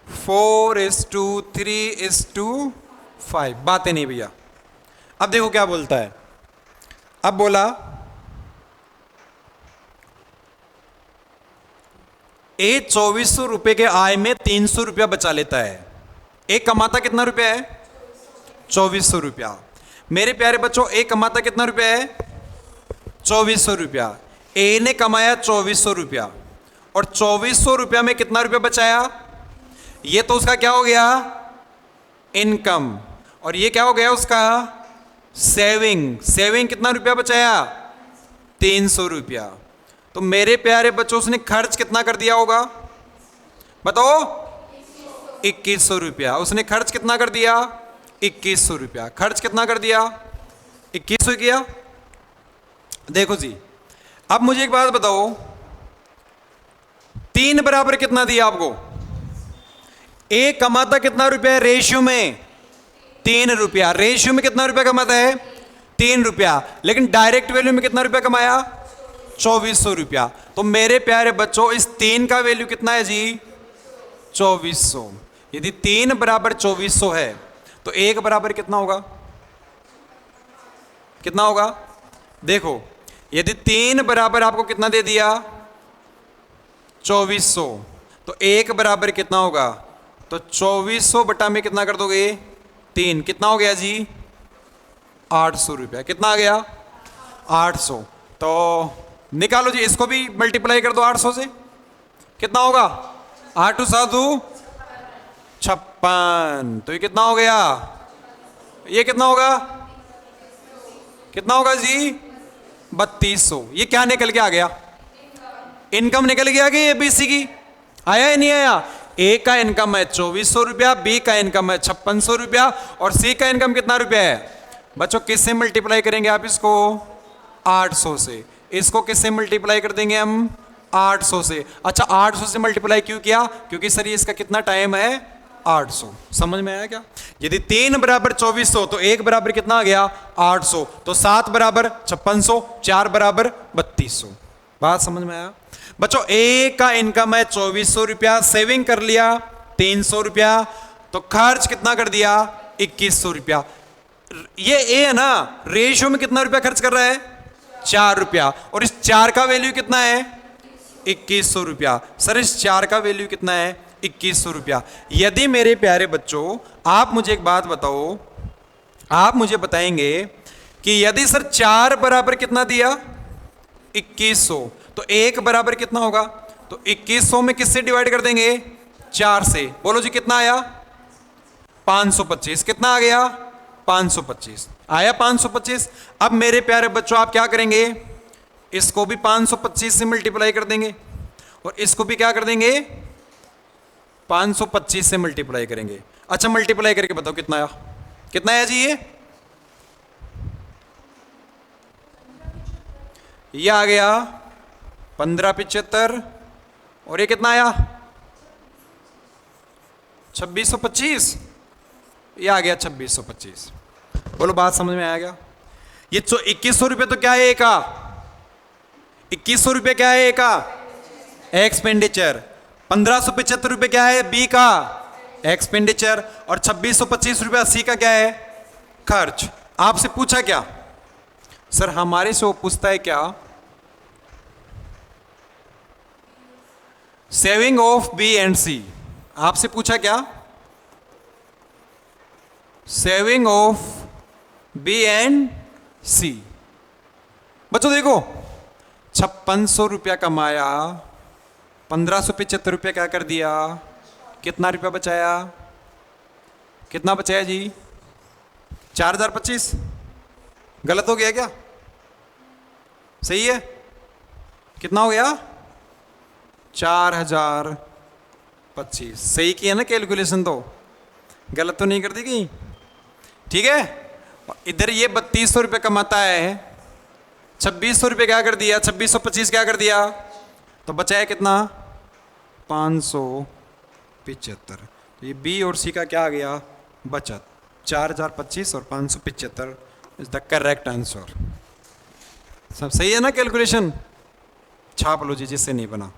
4:3:5। बातें नहीं भैया। अब देखो क्या बोलता है, अब बोला ए 2400 रुपए के आय में 300 रुपया बचा लेता है। एक कमाता कितना रुपया है, 2400 रुपया। मेरे प्यारे बच्चों ए कमाता कितना रुपया है, 2400 रुपया। ए ने कमाया 2400 रुपया और 2400 रुपया में कितना रुपया बचाया, ये तो उसका क्या हो गया, इनकम, और ये क्या हो गया उसका सेविंग, सेविंग कितना रुपया बचाया? 300 रुपया। तो मेरे प्यारे बच्चों उसने खर्च कितना कर दिया होगा बताओ? 2100 रुपया। उसने खर्च कितना कर दिया? 2100 रुपया। खर्च कितना कर दिया? 2100 किया। देखो जी, अब मुझे एक बात बताओ, 3 बराबर कितना दिया आपको? एक कमाता कितना रुपया है रेशियो में? 3 रुपया। रेशियो में कितना रुपया कमाता है? 3 रुपया। लेकिन डायरेक्ट वैल्यू में कितना रुपया कमाया? 2400 रुपया। तो मेरे प्यारे बच्चों इस 3 का वैल्यू कितना है जी? 2400। यदि 3 बराबर 2400 है तो 1 बराबर कितना होगा? कितना होगा? देखो, यदि 3 बराबर आपको कितना दे दिया? 2400, तो 1 बराबर कितना होगा? तो 2400 बटा में कितना कर दोगे? 3। कितना हो गया जी? 800 रुपया। कितना आ गया? 800। तो निकालो जी, इसको भी मल्टीप्लाई कर दो 800 से। कितना होगा? 8 2 7 56। तो ये कितना हो गया? ये कितना होगा? कितना होगा जी? 3200। ये क्या निकल के आ गया? इनकम निकल के आ गई एबीसी की। आया या नहीं आया? ए का इनकम है 2400 रुपया, बी का इनकम है 5600 रुपया और सी का इनकम कितना रुपया है? बच्चों किससे मल्टीप्लाई करेंगे आप इसको? 800 से। इसको किससे मल्टीप्लाई कर देंगे हम? 800 से। अच्छा, 800 से मल्टीप्लाई क्यों किया? क्योंकि सर ये इसका कितना टाइम है? 800। समझ में आया क्या? यदि 3 बराबर 2400 तो 1 बराबर कितना आ गया? 800। तो 7 बराबर 5600, 4 बराबर 3200। बात समझ में आया? बच्चों ए का इनकम है 2400 रुपया, सेविंग कर लिया 300 रुपया, तो खर्च कितना कर दिया? 2100 रुपया। ये ए है ना, रेशियो में कितना रुपया खर्च कर रहा है? 4 रुपया। और इस 4 का वैल्यू कितना है? 2100 रुपया। सर इस 4 का वैल्यू कितना है? 2100 रुपया। यदि मेरे प्यारे बच्चों आप मुझे एक बात बताओ, आप मुझे बताएंगे कि यदि सर 4 बराबर कितना दिया? 2100, तो 1 बराबर कितना होगा? तो 2100 में किससे डिवाइड कर देंगे? 4 से। बोलो जी कितना आया? 525। कितना आ गया? 525 आया। 525। अब मेरे प्यारे बच्चों आप क्या करेंगे? इसको भी 525 से मल्टीप्लाई कर देंगे और इसको भी क्या कर देंगे? 525 से मल्टीप्लाई करेंगे। अच्छा, मल्टीप्लाई करके बताओ कितना आया? कितना आया जी? ये आ गया 1575 और ये कितना आया? 2625। ये आ गया 2625। बोलो बात समझ में आ गया? ये 2100 रुपये तो क्या है ए का? 2100 रुपये क्या है ए का? एक्सपेंडिचर। 1575 रुपये क्या है बी का? एक्सपेंडिचर। और 2625 रुपया सी का क्या है? खर्च। आपसे पूछा क्या? सर हमारे से वो पूछता है क्या? सेविंग ऑफ बी एंड सी। आपसे पूछा क्या? सेविंग ऑफ बी एंड सी। बच्चों देखो, 5600 रुपया कमाया, 1575 रुपया क्या कर दिया? कितना रुपया बचाया? कितना बचाया जी? 4025। गलत हो गया क्या? सही है? कितना हो गया? 4025। सही किया ना कैलकुलेशन? तो गलत तो नहीं कर दी कहीं? ठीक है। इधर ये 3200 रुपये कमाता है, 2600 रुपये क्या कर दिया? 2625 क्या कर दिया? तो बचाया कितना? 575। तो ये बी और सी का क्या आ गया? बचत। 4025 और 575 इज द करेक्ट आंसर। सब सही है ना कैलकुलेशन? छाप लो जी जिससे नहीं बना।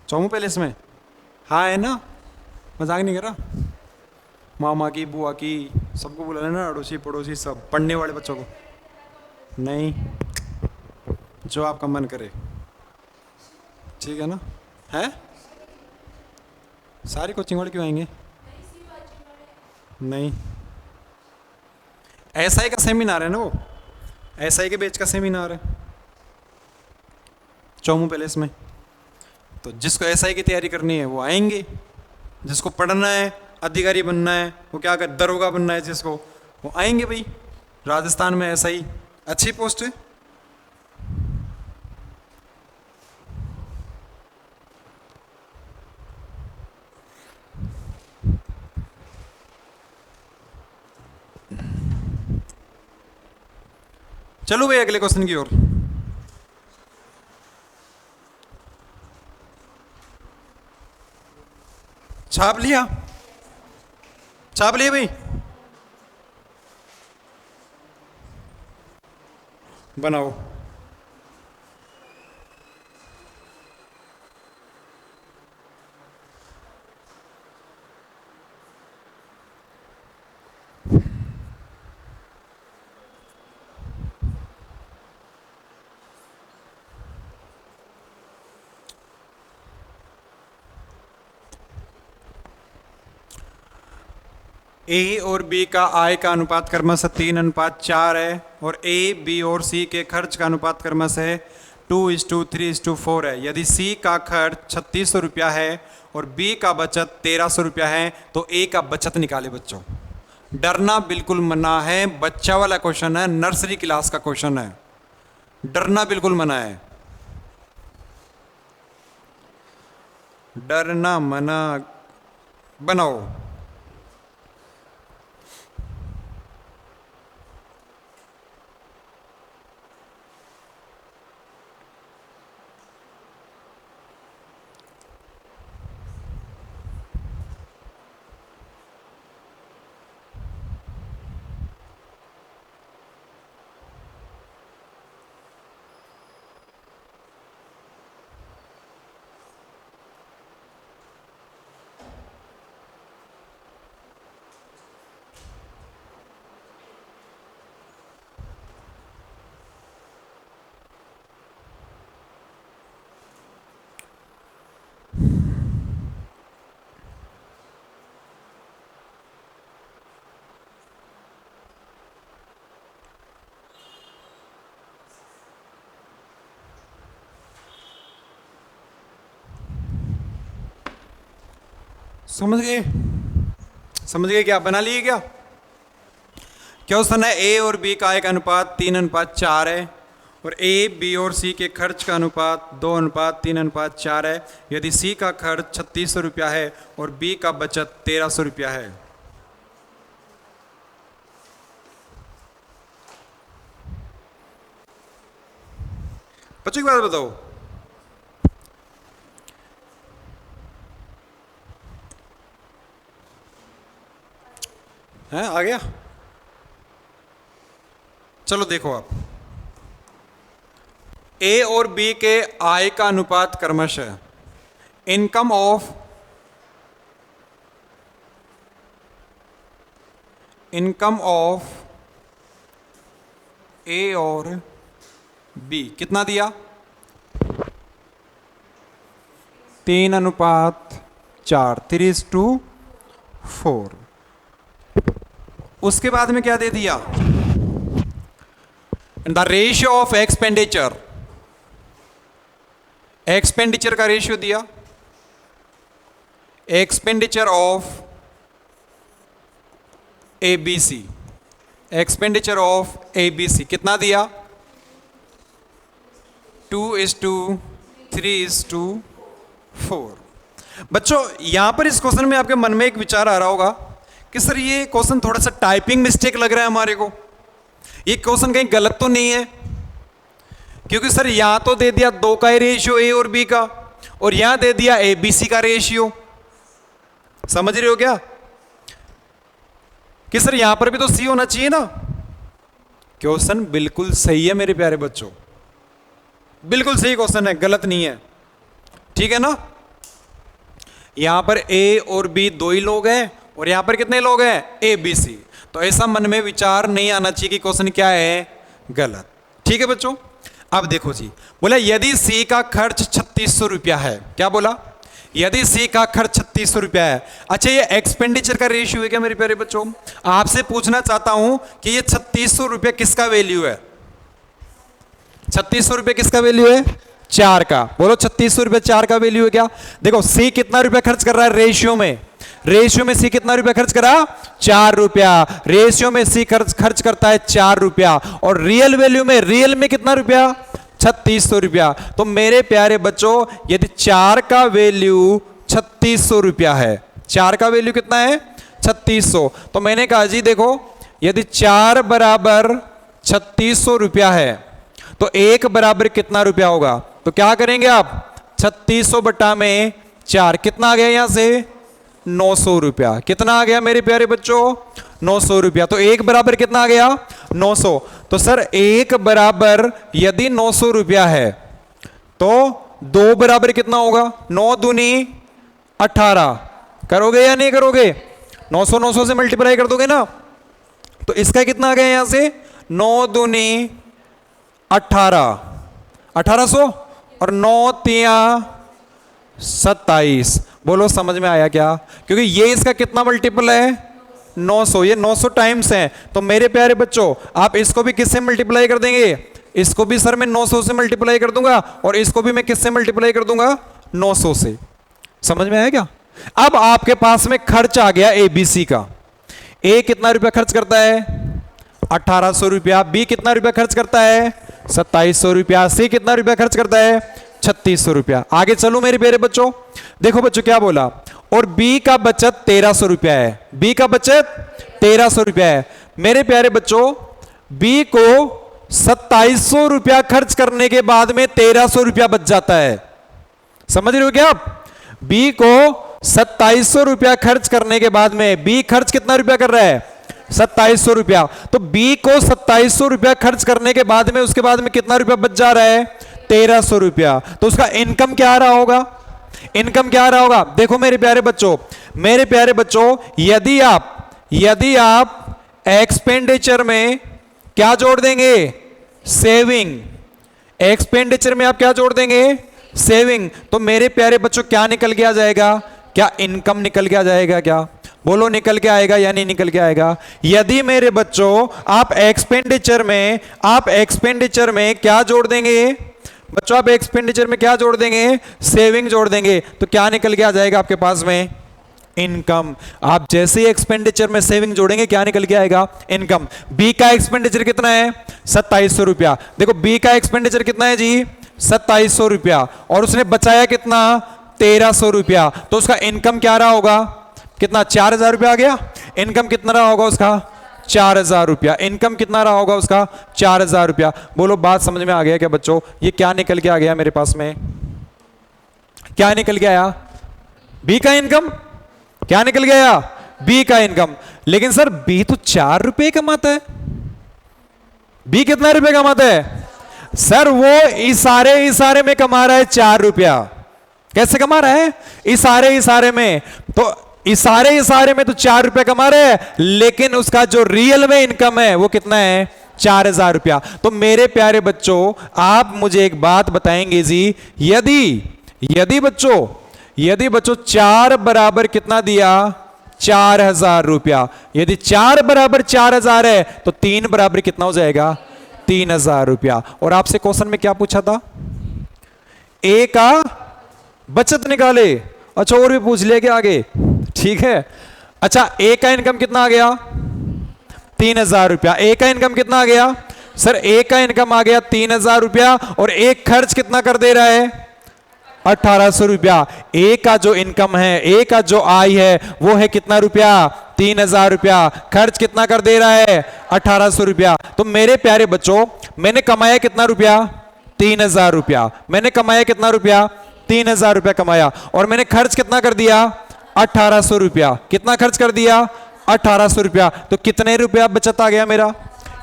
चौमू पैलेस में? हाँ है ना, मजाक नहीं कर रहा। मामा की, बुआ की, सबको बुला लेना, अड़ोसी पड़ोसी सब, पढ़ने वाले बच्चों को नहीं, जो आपका मन करे। ठीक है ना? है सारी कोचिंग वाले क्यों आएंगे? नहीं, ऐसा ही का सेमिनार है ना वो। SI के बैच का सेमिनार है चौमू पैलेस में। तो जिसको SI की तैयारी करनी है वो आएंगे, जिसको पढ़ना है, अधिकारी बनना है, वो क्या कर दरोगा बनना है जिसको, वो आएंगे भाई। राजस्थान में SI अच्छी पोस्ट है। चलो भाई अगले क्वेश्चन की ओर। छाप लिया, छाप लिए भाई, बनाओ। ए और बी का आय का अनुपात क्रमशः 3:4 है, और ए, बी और सी के खर्च का अनुपात क्रमशः 2:3:4 है। यदि सी का खर्च 3600 रुपया है और बी का बचत 1300 रुपया है तो ए का बचत निकाले। बच्चों डरना बिल्कुल मना है, बच्चा वाला क्वेश्चन है, नर्सरी क्लास का क्वेश्चन है, डरना बिल्कुल मना है, डरना मना। बनाओ। समझ गए? समझ गए क्या? बना लिए क्या? क्वेश्चन है ए और बी का आय का अनुपात 3:4 है और ए, बी और सी के खर्च का अनुपात 2:3:4 है। यदि सी का खर्च 3600 रुपया है और बी का बचत 1300 रुपया है। बच्चों की बात बताओ, है आ गया? चलो देखो आप, ए और बी के आय का अनुपात क्रमशः इनकम ऑफ ए और बी कितना दिया? 3:4, 3:4। उसके बाद में क्या दे दिया? The ratio of expenditure, expenditure का रेशियो दिया, expenditure of ABC, expenditure of ABC कितना दिया? 2:3:4। बच्चों यहां पर इस क्वेश्चन में आपके मन में एक विचार आ रहा होगा कि सर ये क्वेश्चन थोड़ा सा टाइपिंग मिस्टेक लग रहा है हमारे को, ये क्वेश्चन कहीं गलत तो नहीं है? क्योंकि सर यहां तो दे दिया 2 का रेशियो ए और बी का, और यहां दे दिया ABC का रेशियो। समझ रहे हो क्या कि सर यहां पर भी तो सी होना चाहिए ना? क्वेश्चन बिल्कुल सही है मेरे प्यारे बच्चों, बिल्कुल सही क्वेश्चन है, गलत नहीं है, ठीक है ना? यहां पर ए और बी 2 ही लोग हैं और यहां पर कितने लोग हैं? ABC। तो ऐसा मन में विचार नहीं आना चाहिए कि क्वेश्चन क्या है, गलत। ठीक है बच्चों, अब देखो जी, बोला यदि सी का खर्च 3600 रुपया है। क्या बोला? यदि सी का खर्च 3600 रुपया है। अच्छा ये एक्सपेंडिचर का रेशियो है क्या मेरे प्यारे बच्चों? आपसे पूछना चाहता हूं कि ये 3600 रुपया किसका वैल्यू है? ₹3600 किसका वैल्यू है? 4 का। बोलो ₹3600 4 का वैल्यू है क्या? देखो सी कितना रुपया खर्च कर रहा है रेशियो में? रेशियो में सी कितना रुपया खर्च करा? 4 रुपया। रेशियो में सी खर्च करता है 4 रुपया, और रियल वैल्यू में, रियल में कितना रुपया? ₹3600। तो मेरे प्यारे बच्चों यदि 4 का वैल्यू ₹3600 है, 4 का वैल्यू कितना है? 3600। तो मैंने कहा जी देखो यदि 4 बराबर ₹3600 है तो 1 बराबर कितना रुपया होगा? तो क्या करेंगे आप? 3600 बटा में 4, कितना आ गया यहां से? ₹900। कितना आ गया मेरे प्यारे बच्चों? ₹900। तो 1 बराबर कितना आ गया? 900। तो सर 1 बराबर यदि ₹900 है तो 2 बराबर कितना होगा? 9 दूनी 18। करोगे या नहीं करोगे? 900 900 से मल्टीप्लाई कर दोगे ना, तो इसका कितना आ गया यहां से? 9 दूनी 18, 1800, और 9 तिया 27। बोलो समझ में आया क्या? क्योंकि ये इसका कितना मल्टीपल है? 900। ये 900 टाइम्स है। तो मेरे प्यारे बच्चों आप इसको भी किससे मल्टीप्लाई कर देंगे? इसको भी सर मैं 900 से मल्टीप्लाई कर दूंगा, और इसको भी मैं किससे मल्टीप्लाई कर दूंगा? 900 से। समझ में आया क्या? अब आपके पास में खर्च आ गया एबीसी का। ए कितना रुपया खर्च करता है? ₹1800। बी कितना रुपया खर्च करता है? ₹2700। सी कितना रुपया खर्च करता है? ₹3600। आगे चलो मेरे प्यारे बच्चों, देखो बच्चों क्या बोला, और बी का बचत ₹1300 है। बी का बचत ₹1300 है। मेरे प्यारे बच्चों बी को ₹2700 खर्च करने के बाद में ₹1300 बच जाता है। समझ रहे हो क्या आप? बी को ₹2700 खर्च करने के बाद में बी खर्च कितना रुपया कर रहा है? ₹2700। तो बी को ₹2700 खर्च करने के बाद में उसके बाद में कितना रुपया बच जा रहा है? ₹1300। तो उसका इनकम क्या आ रहा होगा? इनकम क्या आ रहा होगा? देखो मेरे प्यारे बच्चों, मेरे प्यारे बच्चों यदि आप एक्सपेंडिचर में क्या जोड़ देंगे? सेविंग। एक्सपेंडिचर में आप क्या जोड़ देंगे? सेविंग। तो मेरे प्यारे बच्चों क्या निकल के आ जाएगा? क्या इनकम निकल के आ जाएगा? क्या बोलो निकल के आएगा या नहीं निकल के आएगा? यदि मेरे बच्चों आप एक्सपेंडिचर में क्या जोड़ देंगे? बच्चों आप एक्सपेंडिचर में क्या जोड़ देंगे? सेविंग जोड़ देंगे। तो क्या निकल के आ जाएगा आपके पास में? इनकम। आप जैसे ही एक्सपेंडिचर में सेविंग जोड़ेंगे क्या निकल के आएगा? इनकम। बी का एक्सपेंडिचर कितना है? ₹2700। देखो बी का एक्सपेंडिचर कितना है जी? ₹2700, और उसने बचाया कितना? ₹1300। तो उसका इनकम क्या रहा होगा? कितना? ₹4000 आ गया। इनकम कितना रहा होगा उसका? ₹4000। इनकम कितना रहा होगा उसका? ₹4000। बोलो बात समझ में आ गया क्या बच्चों? ये क्या निकल के आ गया मेरे पास में? क्या निकल के आया? बी का इनकम। क्या निकल गया? बी का इनकम। लेकिन सर बी तो ₹4 कमाता है। बी कितना रुपए कमाता है? सर वो इशारे में कमा रहा है ₹4। कैसे कमा रहा है? इशारे में। तो इशारे में तो ₹4 कमा रहे हैं, लेकिन उसका जो रियल में इनकम है वो कितना है? ₹4000। तो मेरे प्यारे बच्चों आप मुझे एक बात बताएंगे जी, यदि बच्चों 4 बराबर कितना दिया? ₹4000। यदि 4 बराबर 4000 है तो 3 बराबर कितना हो जाएगा? ₹3000। और आपसे क्वेश्चन में क्या पूछा था? ए का बचत निकाले। अच्छा और भी पूछ लिया क्या आगे? ठीक है। अच्छा ए का इनकम कितना आ गया? ₹3000। ए का इनकम कितना आ गया? सर ए का इनकम आ गया ₹3000, और एक खर्च कितना कर दे रहा है? ₹1800। ए का जो इनकम है, ए का जो आय है वो है कितना रुपया? ₹3000। खर्च कितना कर दे रहा है? ₹1800। तो मेरे प्यारे बच्चों मैंने कमाया कितना रुपया? ₹3000। मैंने कमाया कितना रुपया? ₹3000 कमाया, और मैंने खर्च कितना कर दिया? ₹1800। कितना खर्च कर दिया? ₹1800। तो कितने रुपया बचत आ गया मेरा?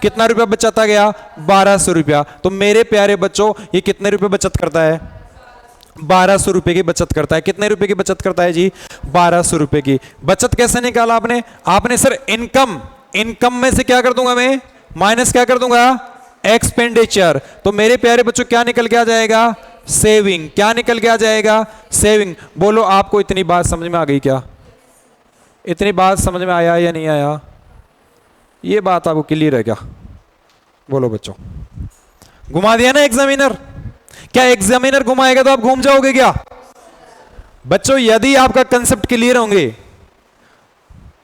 कितना रुपया बचत आ गया? ₹1200। तो मेरे प्यारे बच्चों ये कितने रुपए बचत करता है? ₹1200 की बचत करता है। कितने रुपए की बचत करता है जी? ₹1200 की। बचत कैसे निकाला आपने सर इनकम में से क्या कर दूंगा मैं? माइनस क्या कर दूंगा? एक्सपेंडिचर। तो मेरे प्यारे बच्चों क्या निकल के आ जाएगा? सेविंग। क्या निकल के आ जाएगा? सेविंग। बोलो आपको इतनी बात समझ में आ गई क्या? इतनी बात समझ में आया या नहीं आया? ये बात आपको क्लियर है क्या? बोलो बच्चों। घुमा दिया ना एग्जामिनर। क्या एग्जामिनर घुमाएगा तो आप घूम जाओगे क्या? बच्चों यदि आपका कंसेप्ट क्लियर होंगे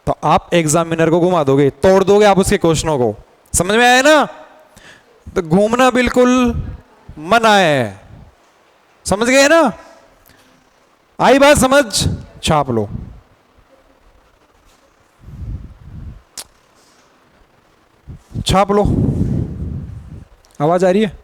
तो आप एग्जामिनर को घुमा दोगे, तोड़ दोगे आप उसके क्वेश्चनों को। समझ में आया ना? तो घूमना बिल्कुल मना है। समझ गए ना? आई बात समझ? छाप लो। छाप लो। आवाज आ रही है?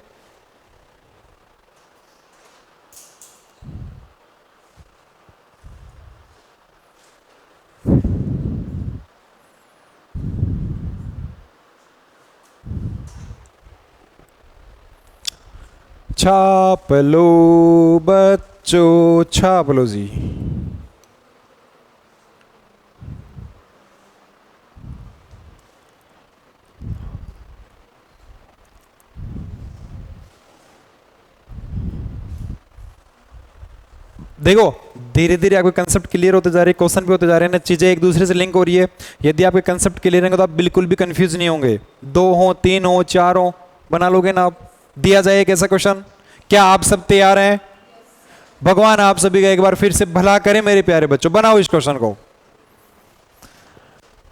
छाप लो बच्चों, छाप लो जी। देखो धीरे धीरे आपके कंसेप्ट क्लियर होते जा रहे हैं, क्वेश्चन भी होते जा रहे हैं ना, चीजें एक दूसरे से लिंक हो रही है। यदि आपके कंसेप्ट क्लियर होंगे तो आप बिल्कुल भी कंफ्यूज नहीं होंगे। 2 हो 3 हो 4 हो बना लोगे ना आप। दिया जाए एक ऐसा क्वेश्चन, क्या आप सब तैयार हैं? भगवान आप सभी का एक बार फिर से भला करें मेरे प्यारे बच्चों। बनाओ इस क्वेश्चन को।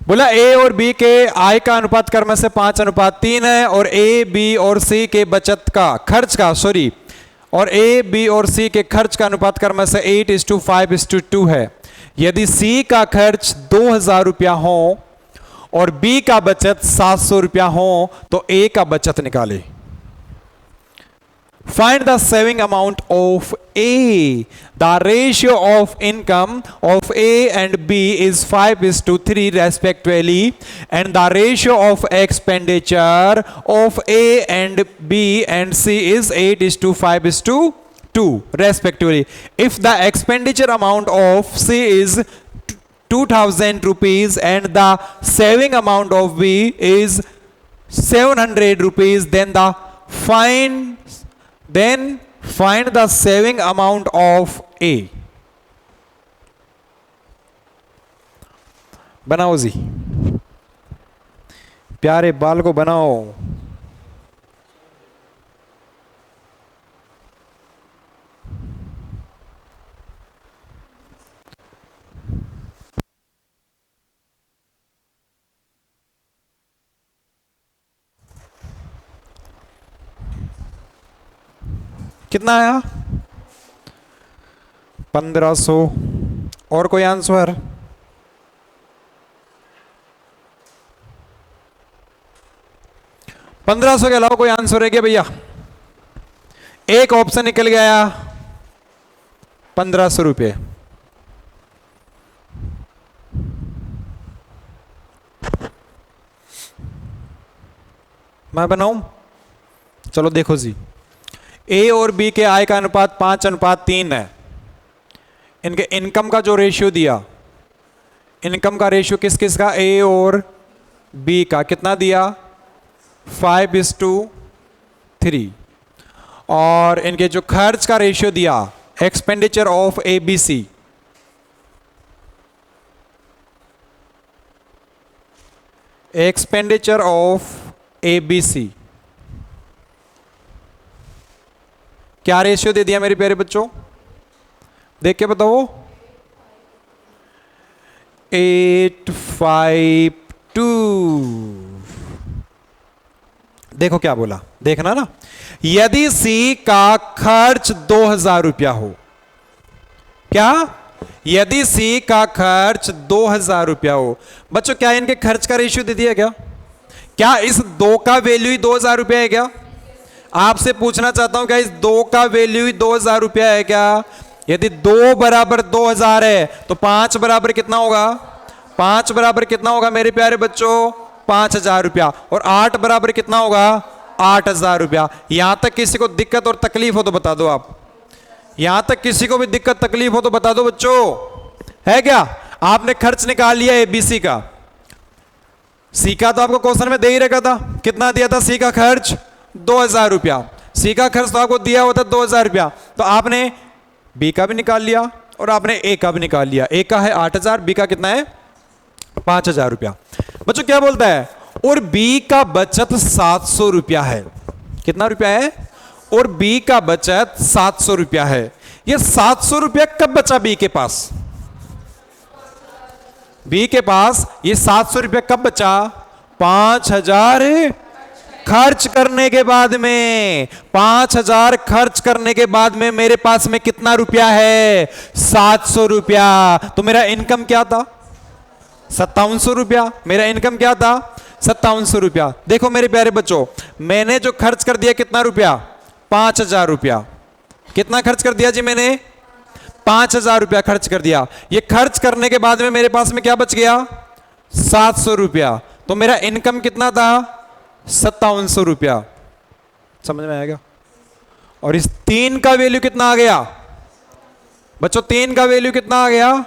बोला ए और बी के आय का अनुपात क्रम से 5:3 है और ए बी और सी के बचत का खर्च का और ए बी और सी के खर्च का अनुपात क्रम से 8:5:2 है। यदि सी का खर्च 2000 रुपया हो और बी का बचत 700 रुपया हो तो ए का बचत निकाले। Find the saving amount of A. The ratio of income of A and B is 5:3 respectively, and the ratio of expenditure of A and B and C is 8:5:2 respectively. If the expenditure amount of C is 2000 rupees and the saving amount of B is 700 rupees, then find the saving amount of A. बनाओ जी, प्यारे बाल को बनाओ। कितना आया? 1500। और कोई answer? $1500 के अलावा कोई आंसर है क्या भैया? एक ऑप्शन निकल गया, 1500 रुपये। मैं बनाऊं? चलो देखो जी, ए और बी के आय का अनुपात 5:3 है। इनके इनकम का जो रेशियो दिया, इनकम का रेशियो किस किस का? ए और बी का कितना दिया? 5:3। और इनके जो खर्च का रेशियो दिया, expenditure of A B C, expenditure of A B C क्या रेशियो दे दिया मेरे प्यारे बच्चों? देख के बताओ। 8:5:2। देखो क्या बोला, देखना ना। यदि सी का खर्च 2000 रुपया हो, क्या? यदि सी का खर्च 2000 रुपया हो। बच्चों क्या इनके खर्च का रेशियो दे दिया क्या? क्या इस 2 का वैल्यू ही 2000 रुपया है क्या? आपसे पूछना चाहता हूं, क्या इस 2 का वैल्यू ही 2000 रुपया है क्या? यदि 2 बराबर 2000 है तो 5 बराबर कितना होगा? 5 बराबर कितना होगा मेरे प्यारे बच्चों? 5000 रुपया। और 8 बराबर कितना होगा? 8000 रुपया। यहां तक किसी को दिक्कत और तकलीफ हो तो बता दो आप। यहां तक किसी को भी दिक्कत तकलीफ हो तो बता दो बच्चों, है क्या? आपने खर्च निकाल लिया एबीसी का। सी का तो आपको क्वेश्चन में दे ही रखा था, कितना दिया था सी का खर्च? 2000 रुपया। सी का खर्च तो आपको दिया हुआ था 2000 रुपया, तो आपने बी का भी निकाल लिया और आपने ए का भी निकाल लिया। ए का है 8000, बी का कितना है? 5000 रुपया। बच्चों क्या बोलता है? और बी का बचत 700 रुपया है। कितना रुपया है, और बी का बचत 700 रुपया है। ये 700 रुपया कब बचा बी के पास? बी के पास ये 700 रुपया कब बचा? 5000 खर्च करने के बाद में। 5000 खर्च करने के बाद में मेरे पास में कितना रुपया है? 700 रुपया। तो मेरा इनकम क्या था? 5700 रुपया। मेरा इनकम क्या था? 5700 रुपया। देखो मेरे प्यारे बच्चों, मैंने जो खर्च कर दिया कितना रुपया? 5000 रुपया। कितना खर्च कर दिया जी मैंने? 5000 रुपया खर्च कर दिया। ये खर्च करने के बाद में मेरे पास में क्या बच गया? 700 रुपया। तो मेरा इनकम कितना था? 5700 रुपया। समझ में आएगा? और इस 3 का वैल्यू कितना आ गया बच्चों? 3 का वैल्यू कितना आ गया?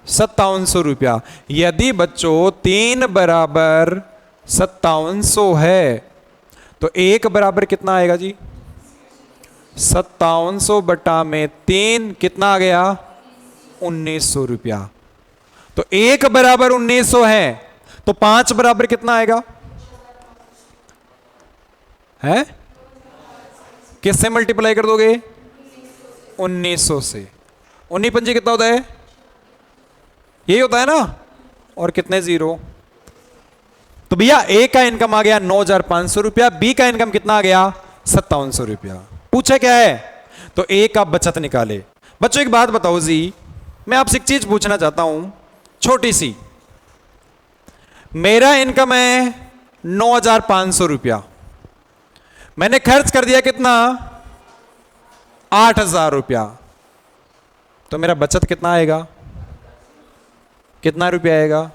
5700 रुपया। यदि बच्चों 3 बराबर 5700 है तो 1 बराबर कितना आएगा जी? 5700 बटा में 3 कितना आ गया? 1900 रुपया। तो 1 बराबर 1900 है तो 5 बराबर कितना आएगा? है किससे मल्टीप्लाई कर दोगे? 1900 से। 19 पंजे कितना होता है? यही होता है ना। और कितने जीरो? तो भैया ए का इनकम आ गया 9500 रुपया, बी का इनकम कितना आ गया? 5700 रुपया। पूछा क्या है? तो ए का बचत निकाले। बच्चों एक बात बताओ जी, मैं आपसे एक चीज पूछना चाहता हूं छोटी सी। मेरा इनकम है 9500 रुपया, मैंने खर्च कर दिया कितना? 8000 रुपया। तो मेरा बचत कितना आएगा? कितना रुपया आएगा?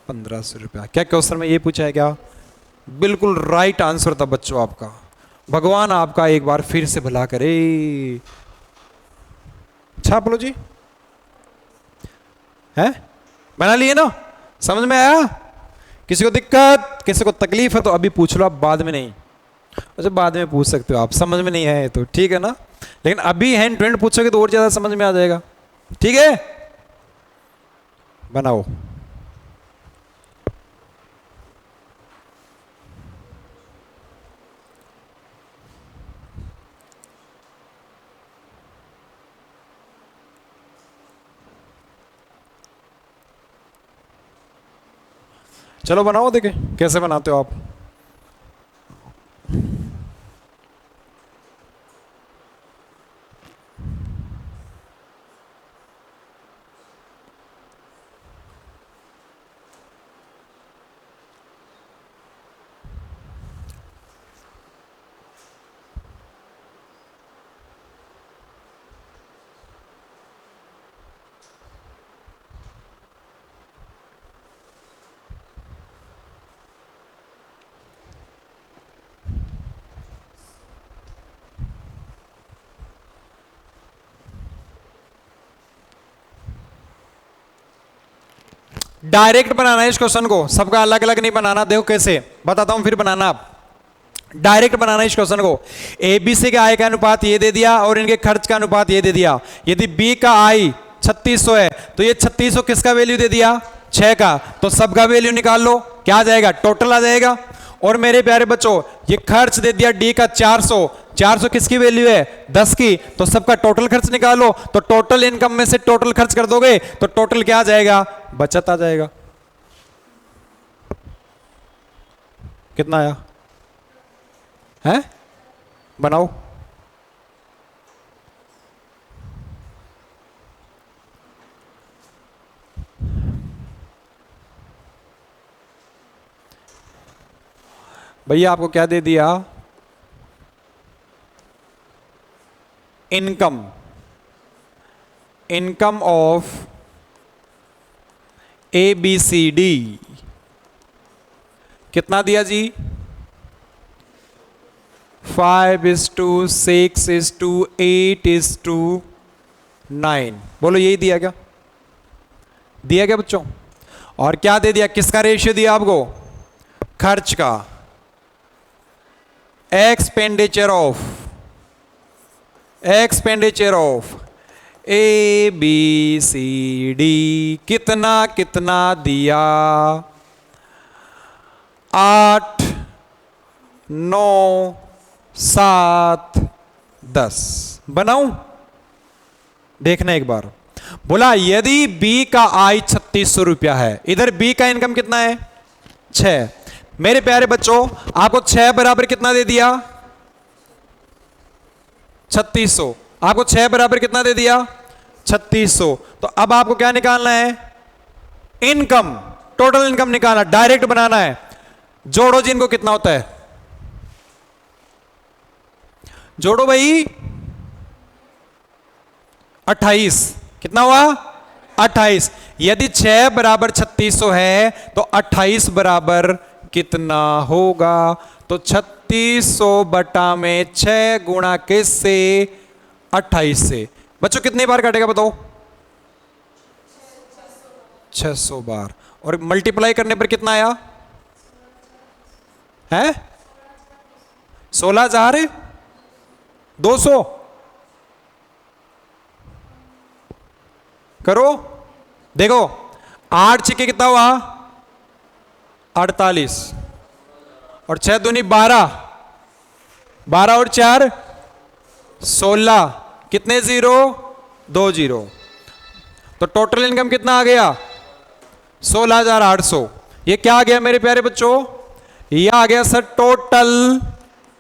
1500 रुपया। क्या क्वेश्चन में ये पूछा है क्या? बिल्कुल राइट आंसर था बच्चों आपका। भगवान आपका एक बार फिर से भला करे। छाप लो जी। है बना लिए ना? समझ में आया? किसी को दिक्कत, किसी को तकलीफ है तो अभी पूछ लो, आप बाद में नहीं। अच्छा बाद में पूछ सकते हो आप, समझ में नहीं है तो ठीक है ना, लेकिन अभी हैंड टू हैंड पूछोगे तो और ज्यादा समझ में आ जाएगा। ठीक है, बनाओ। चलो बनाओ, देखें कैसे बनाते हो आप। डायरेक्ट बनाना है इस क्वेश्चन को, सबका अलग अलग नहीं बनाना। देखो कैसे बताता हूं फिर बनाना। आप डायरेक्ट बनाना इस क्वेश्चन को। एबीसी का आय का अनुपात ये दे दिया और इनके खर्च का अनुपात ये दे दिया। यदि बी का आय 3600 है तो ये 3600 किसका वैल्यू दे दिया? 6 का। तो सबका वैल्यू निकाल लो, क्या आ जाएगा? टोटल आ जाएगा। और मेरे प्यारे बच्चों ये खर्च दे दिया डी का 400, 400 किसकी वैल्यू है? 10 की। तो सबका टोटल खर्च निकालो, तो टोटल इनकम में से टोटल खर्च कर दोगे तो टोटल क्या आ जाएगा? बचत आ जाएगा। कितना आया? है बनाओ। भैया आपको क्या दे दिया? Income, income of A B C D कितना दिया जी? 5:6:8:9। बोलो यही दिया क्या? दिया क्या बच्चों? और क्या दे दिया? किसका रेशियो दिया आपको? खर्च का। Expenditure of A B C D कितना कितना दिया? 8, 9, 7 10 बनाऊं? देखना एक बार। बोला यदि बी का आय 3600 रुपया है, इधर बी का इनकम कितना है 6। मेरे प्यारे बच्चों आपको 6 बराबर कितना दे दिया 3600। आपको 6 बराबर कितना दे दिया 3600। तो अब आपको क्या निकालना है इनकम, टोटल इनकम निकालना, डायरेक्ट बनाना है। जोड़ो जी इनको, कितना होता है जोड़ो भाई 28। कितना हुआ 28। यदि 6 बराबर 3600 है तो 28 बराबर कितना होगा? तो 3600 बटा में 6 गुणा किससे 28 से। बच्चों कितने बार काटेगा बताओ? 600 बार। और मल्टीप्लाई करने पर कितना आया है 16,200। करो देखो 8 छिके कितना हुआ 48 और 6 दूनी 12, 12 और 4 16, कितने 0 2 0। तो टोटल इनकम कितना आ गया 16,800। ये क्या आ गया मेरे प्यारे बच्चों? ये आ गया सर टोटल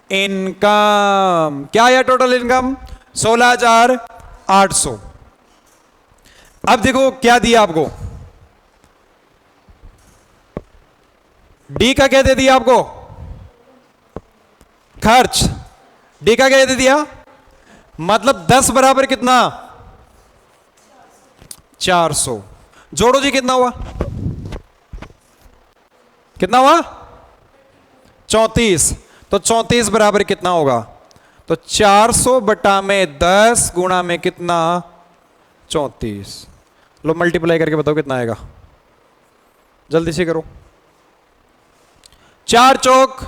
इनकम। क्या आया टोटल इनकम 16,800। अब देखो क्या दिया आपको, डी का क्या दे दिया आपको खर्च। डी का क्या दे दिया मतलब 10 बराबर कितना 400। जोड़ो जी कितना हुआ, कितना हुआ 34। तो 34 बराबर कितना होगा? तो 400 बटा में 10 गुणा में कितना 34। लो मल्टीप्लाई करके बताओ कितना आएगा, जल्दी से करो। 4 चौक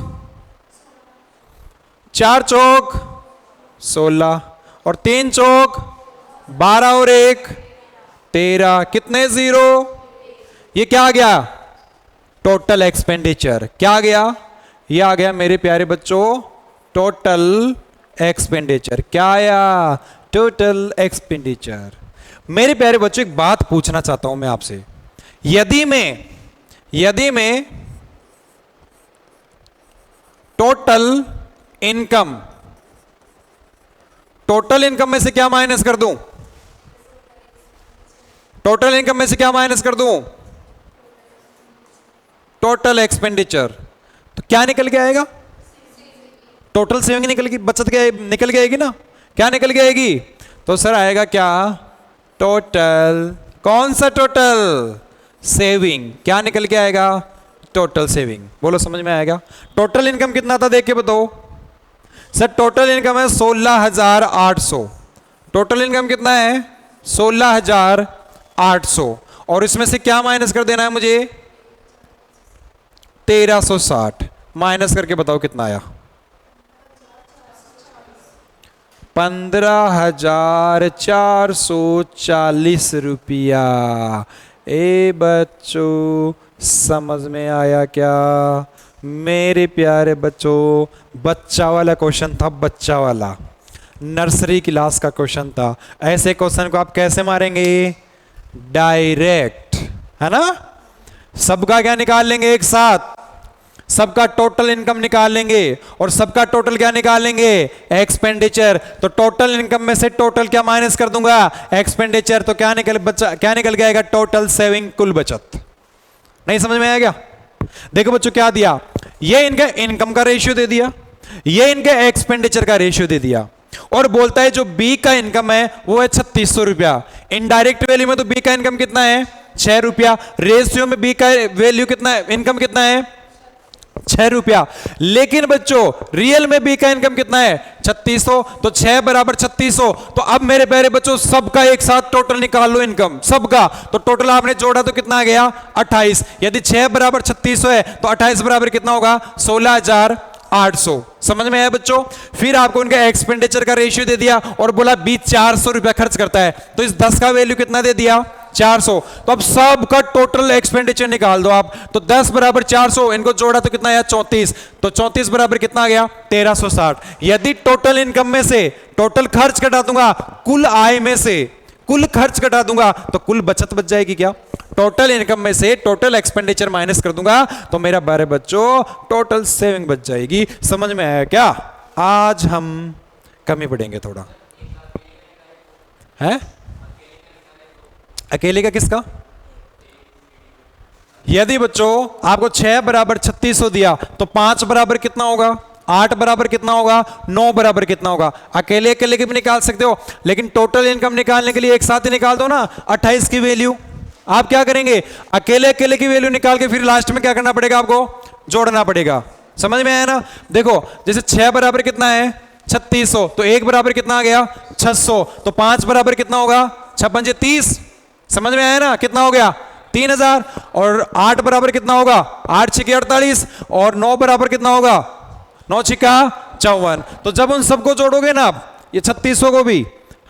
16 और 3 चौक 12 और 1 13, कितने 0। ये क्या आ गया टोटल एक्सपेंडिचर। क्या आ गया? ये आ गया मेरे प्यारे बच्चों टोटल एक्सपेंडिचर। क्या आया टोटल एक्सपेंडिचर। मेरे प्यारे बच्चों एक बात पूछना चाहता हूं मैं आपसे, यदि मैं टोटल इनकम में से क्या माइनस कर दूं? टोटल इनकम में से क्या माइनस कर दूं? Total expenditure. तो क्या निकल के आएगा? टोटल सेविंग निकल की बचत क्या निकल के आएगी ना। क्या निकल के आएगी? तो सर आएगा क्या टोटल, कौन सा टोटल सेविंग। क्या निकल के आएगा टोटल सेविंग। बोलो समझ में आएगा? टोटल इनकम कितना था देख के बताओ। सर टोटल इनकम है 16,800। टोटल इनकम कितना है 16,800 और इसमें से क्या माइनस कर देना है मुझे 1360। माइनस करके बताओ कितना आया 15,440 रुपया। ए बच्चों समझ में आया क्या? मेरे प्यारे बच्चों बच्चा वाला क्वेश्चन था, बच्चा वाला नर्सरी क्लास का क्वेश्चन था। ऐसे क्वेश्चन को आप कैसे मारेंगे डायरेक्ट, है ना। सबका क्या निकाल लेंगे एक साथ, सबका टोटल इनकम निकाल लेंगे और सबका टोटल क्या निकालेंगे एक्सपेंडिचर। तो टोटल इनकम में से टोटल क्या माइनस कर दूंगा एक्सपेंडिचर। तो क्या निकल के आएगा टोटल सेविंग, कुल बचत। नहीं समझ में आया क्या? देखो बच्चों क्या दिया, ये इनका इनकम का रेशियो दे दिया, ये इनका एक्सपेंडिचर का रेशियो दे दिया और बोलता है जो बी का इनकम है वो है 3600 रुपया। इनडायरेक्ट वैल्यू में तो बी का इनकम कितना है 6 रुपया, रेशियो में बी का वैल्यू कितना है, इनकम कितना है 6 रुपया। लेकिन बच्चों रियल में बी का इनकम कितना है 3600। तो 6 बराबर 3600। तो अब मेरे प्यारे बच्चों सबका एक साथ टोटल निकाल लो इनकम सबका। तो टोटल आपने जोड़ा तो कितना आ गया 28। यदि 6 बराबर 3600 है तो 28 बराबर कितना होगा 16,800। समझ में आया बच्चों? फिर आपको इनका एक्सपेंडिचर का रेशियो दे दिया और बोला बी 400 रुपया खर्च करता है। तो इस 10 का वैल्यू कितना दे दिया 400। तो अब सबका टोटल एक्सपेंडिचर निकाल दो आप। तो 10 बराबर 400, इनको जोड़ा तो कितना आया 34। तो 34 बराबर कितना आ गया 1360। यदि टोटल इनकम में से टोटल खर्च घटा दूंगा, कुल आय में से कुल खर्च घटा दूंगा, तो कुल बचत बच जाएगी क्या? टोटल इनकम में से टोटल एक्सपेंडिचर माइनस कर दूंगा तो मेरा बारे बच्चों टोटल सेविंग बच जाएगी। समझ में आया क्या? आज हम कमी पढ़ेंगे थोड़ा, है अकेले का किसका? यदि बच्चों आपको 6 बराबर 3600 दिया तो 5 बराबर कितना होगा, 8 बराबर कितना होगा, 9 बराबर कितना होगा? अकेले अकेले के भी निकाल सकते हो, लेकिन टोटल इनकम निकालने के लिए एक साथ ही निकाल दो ना 28 की वैल्यू। आप क्या करेंगे, अकेले अकेले की वैल्यू निकाल के फिर लास्ट में क्या करना पड़ेगा, आपको जोड़ना पड़ेगा। समझ में आया ना? देखो जैसे 6 बराबर कितना है 3600, तो 1 बराबर कितना आ गया 600, तो 5 बराबर कितना होगा 6 पंजे 30। समझ में आया ना? कितना हो गया 3000। और 8 बराबर कितना होगा 8 छिके 48, और 9 बराबर कितना होगा 9 छिका 54। तो जब उन सबको जोड़ोगे ना आप, ये 3600 को भी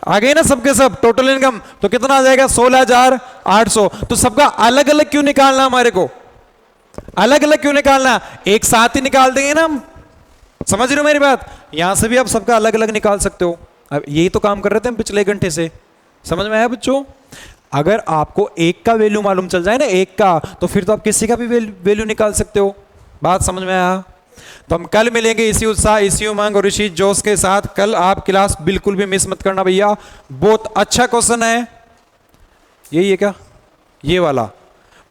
आ गए ना सबके सब टोटल इनकम, तो कितना आ जाएगा 16800। तो सबका अलग अलग क्यों निकालना, हमारे को अलग अलग क्यों निकालना, एक साथ ही निकाल देंगे ना हम। समझ रहे हो मेरी बात? यहां से भी आप सबका अलग अलग निकाल सकते हो। अब यही तो काम कर रहे थे हम पिछले घंटे से। समझ में आया बच्चों? अगर आपको एक का वैल्यू मालूम चल जाए ना, एक का, तो फिर तो आप किसी का भी वैल्यू निकाल सकते हो। बात समझ में आया? तो हम कल मिलेंगे इसी उत्साह, इसी उमंग और इसी जोश के साथ। कल आप क्लास बिल्कुल भी मिस मत करना भैया, बहुत अच्छा क्वेश्चन है। यही है क्या? ये वाला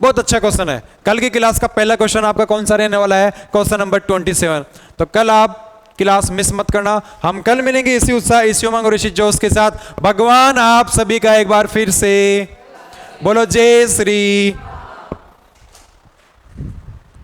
बहुत अच्छा क्वेश्चन है। कल की क्लास का पहला क्वेश्चन आपका कौन सा रहने वाला है? Question number 27। तो कल आप क्लास मिस मत करना। हम कल मिलेंगे इसी उत्साह, इसी उमंग और इसी जोश के साथ। भगवान आप सभी का एक बार फिर से बोलो जय श्री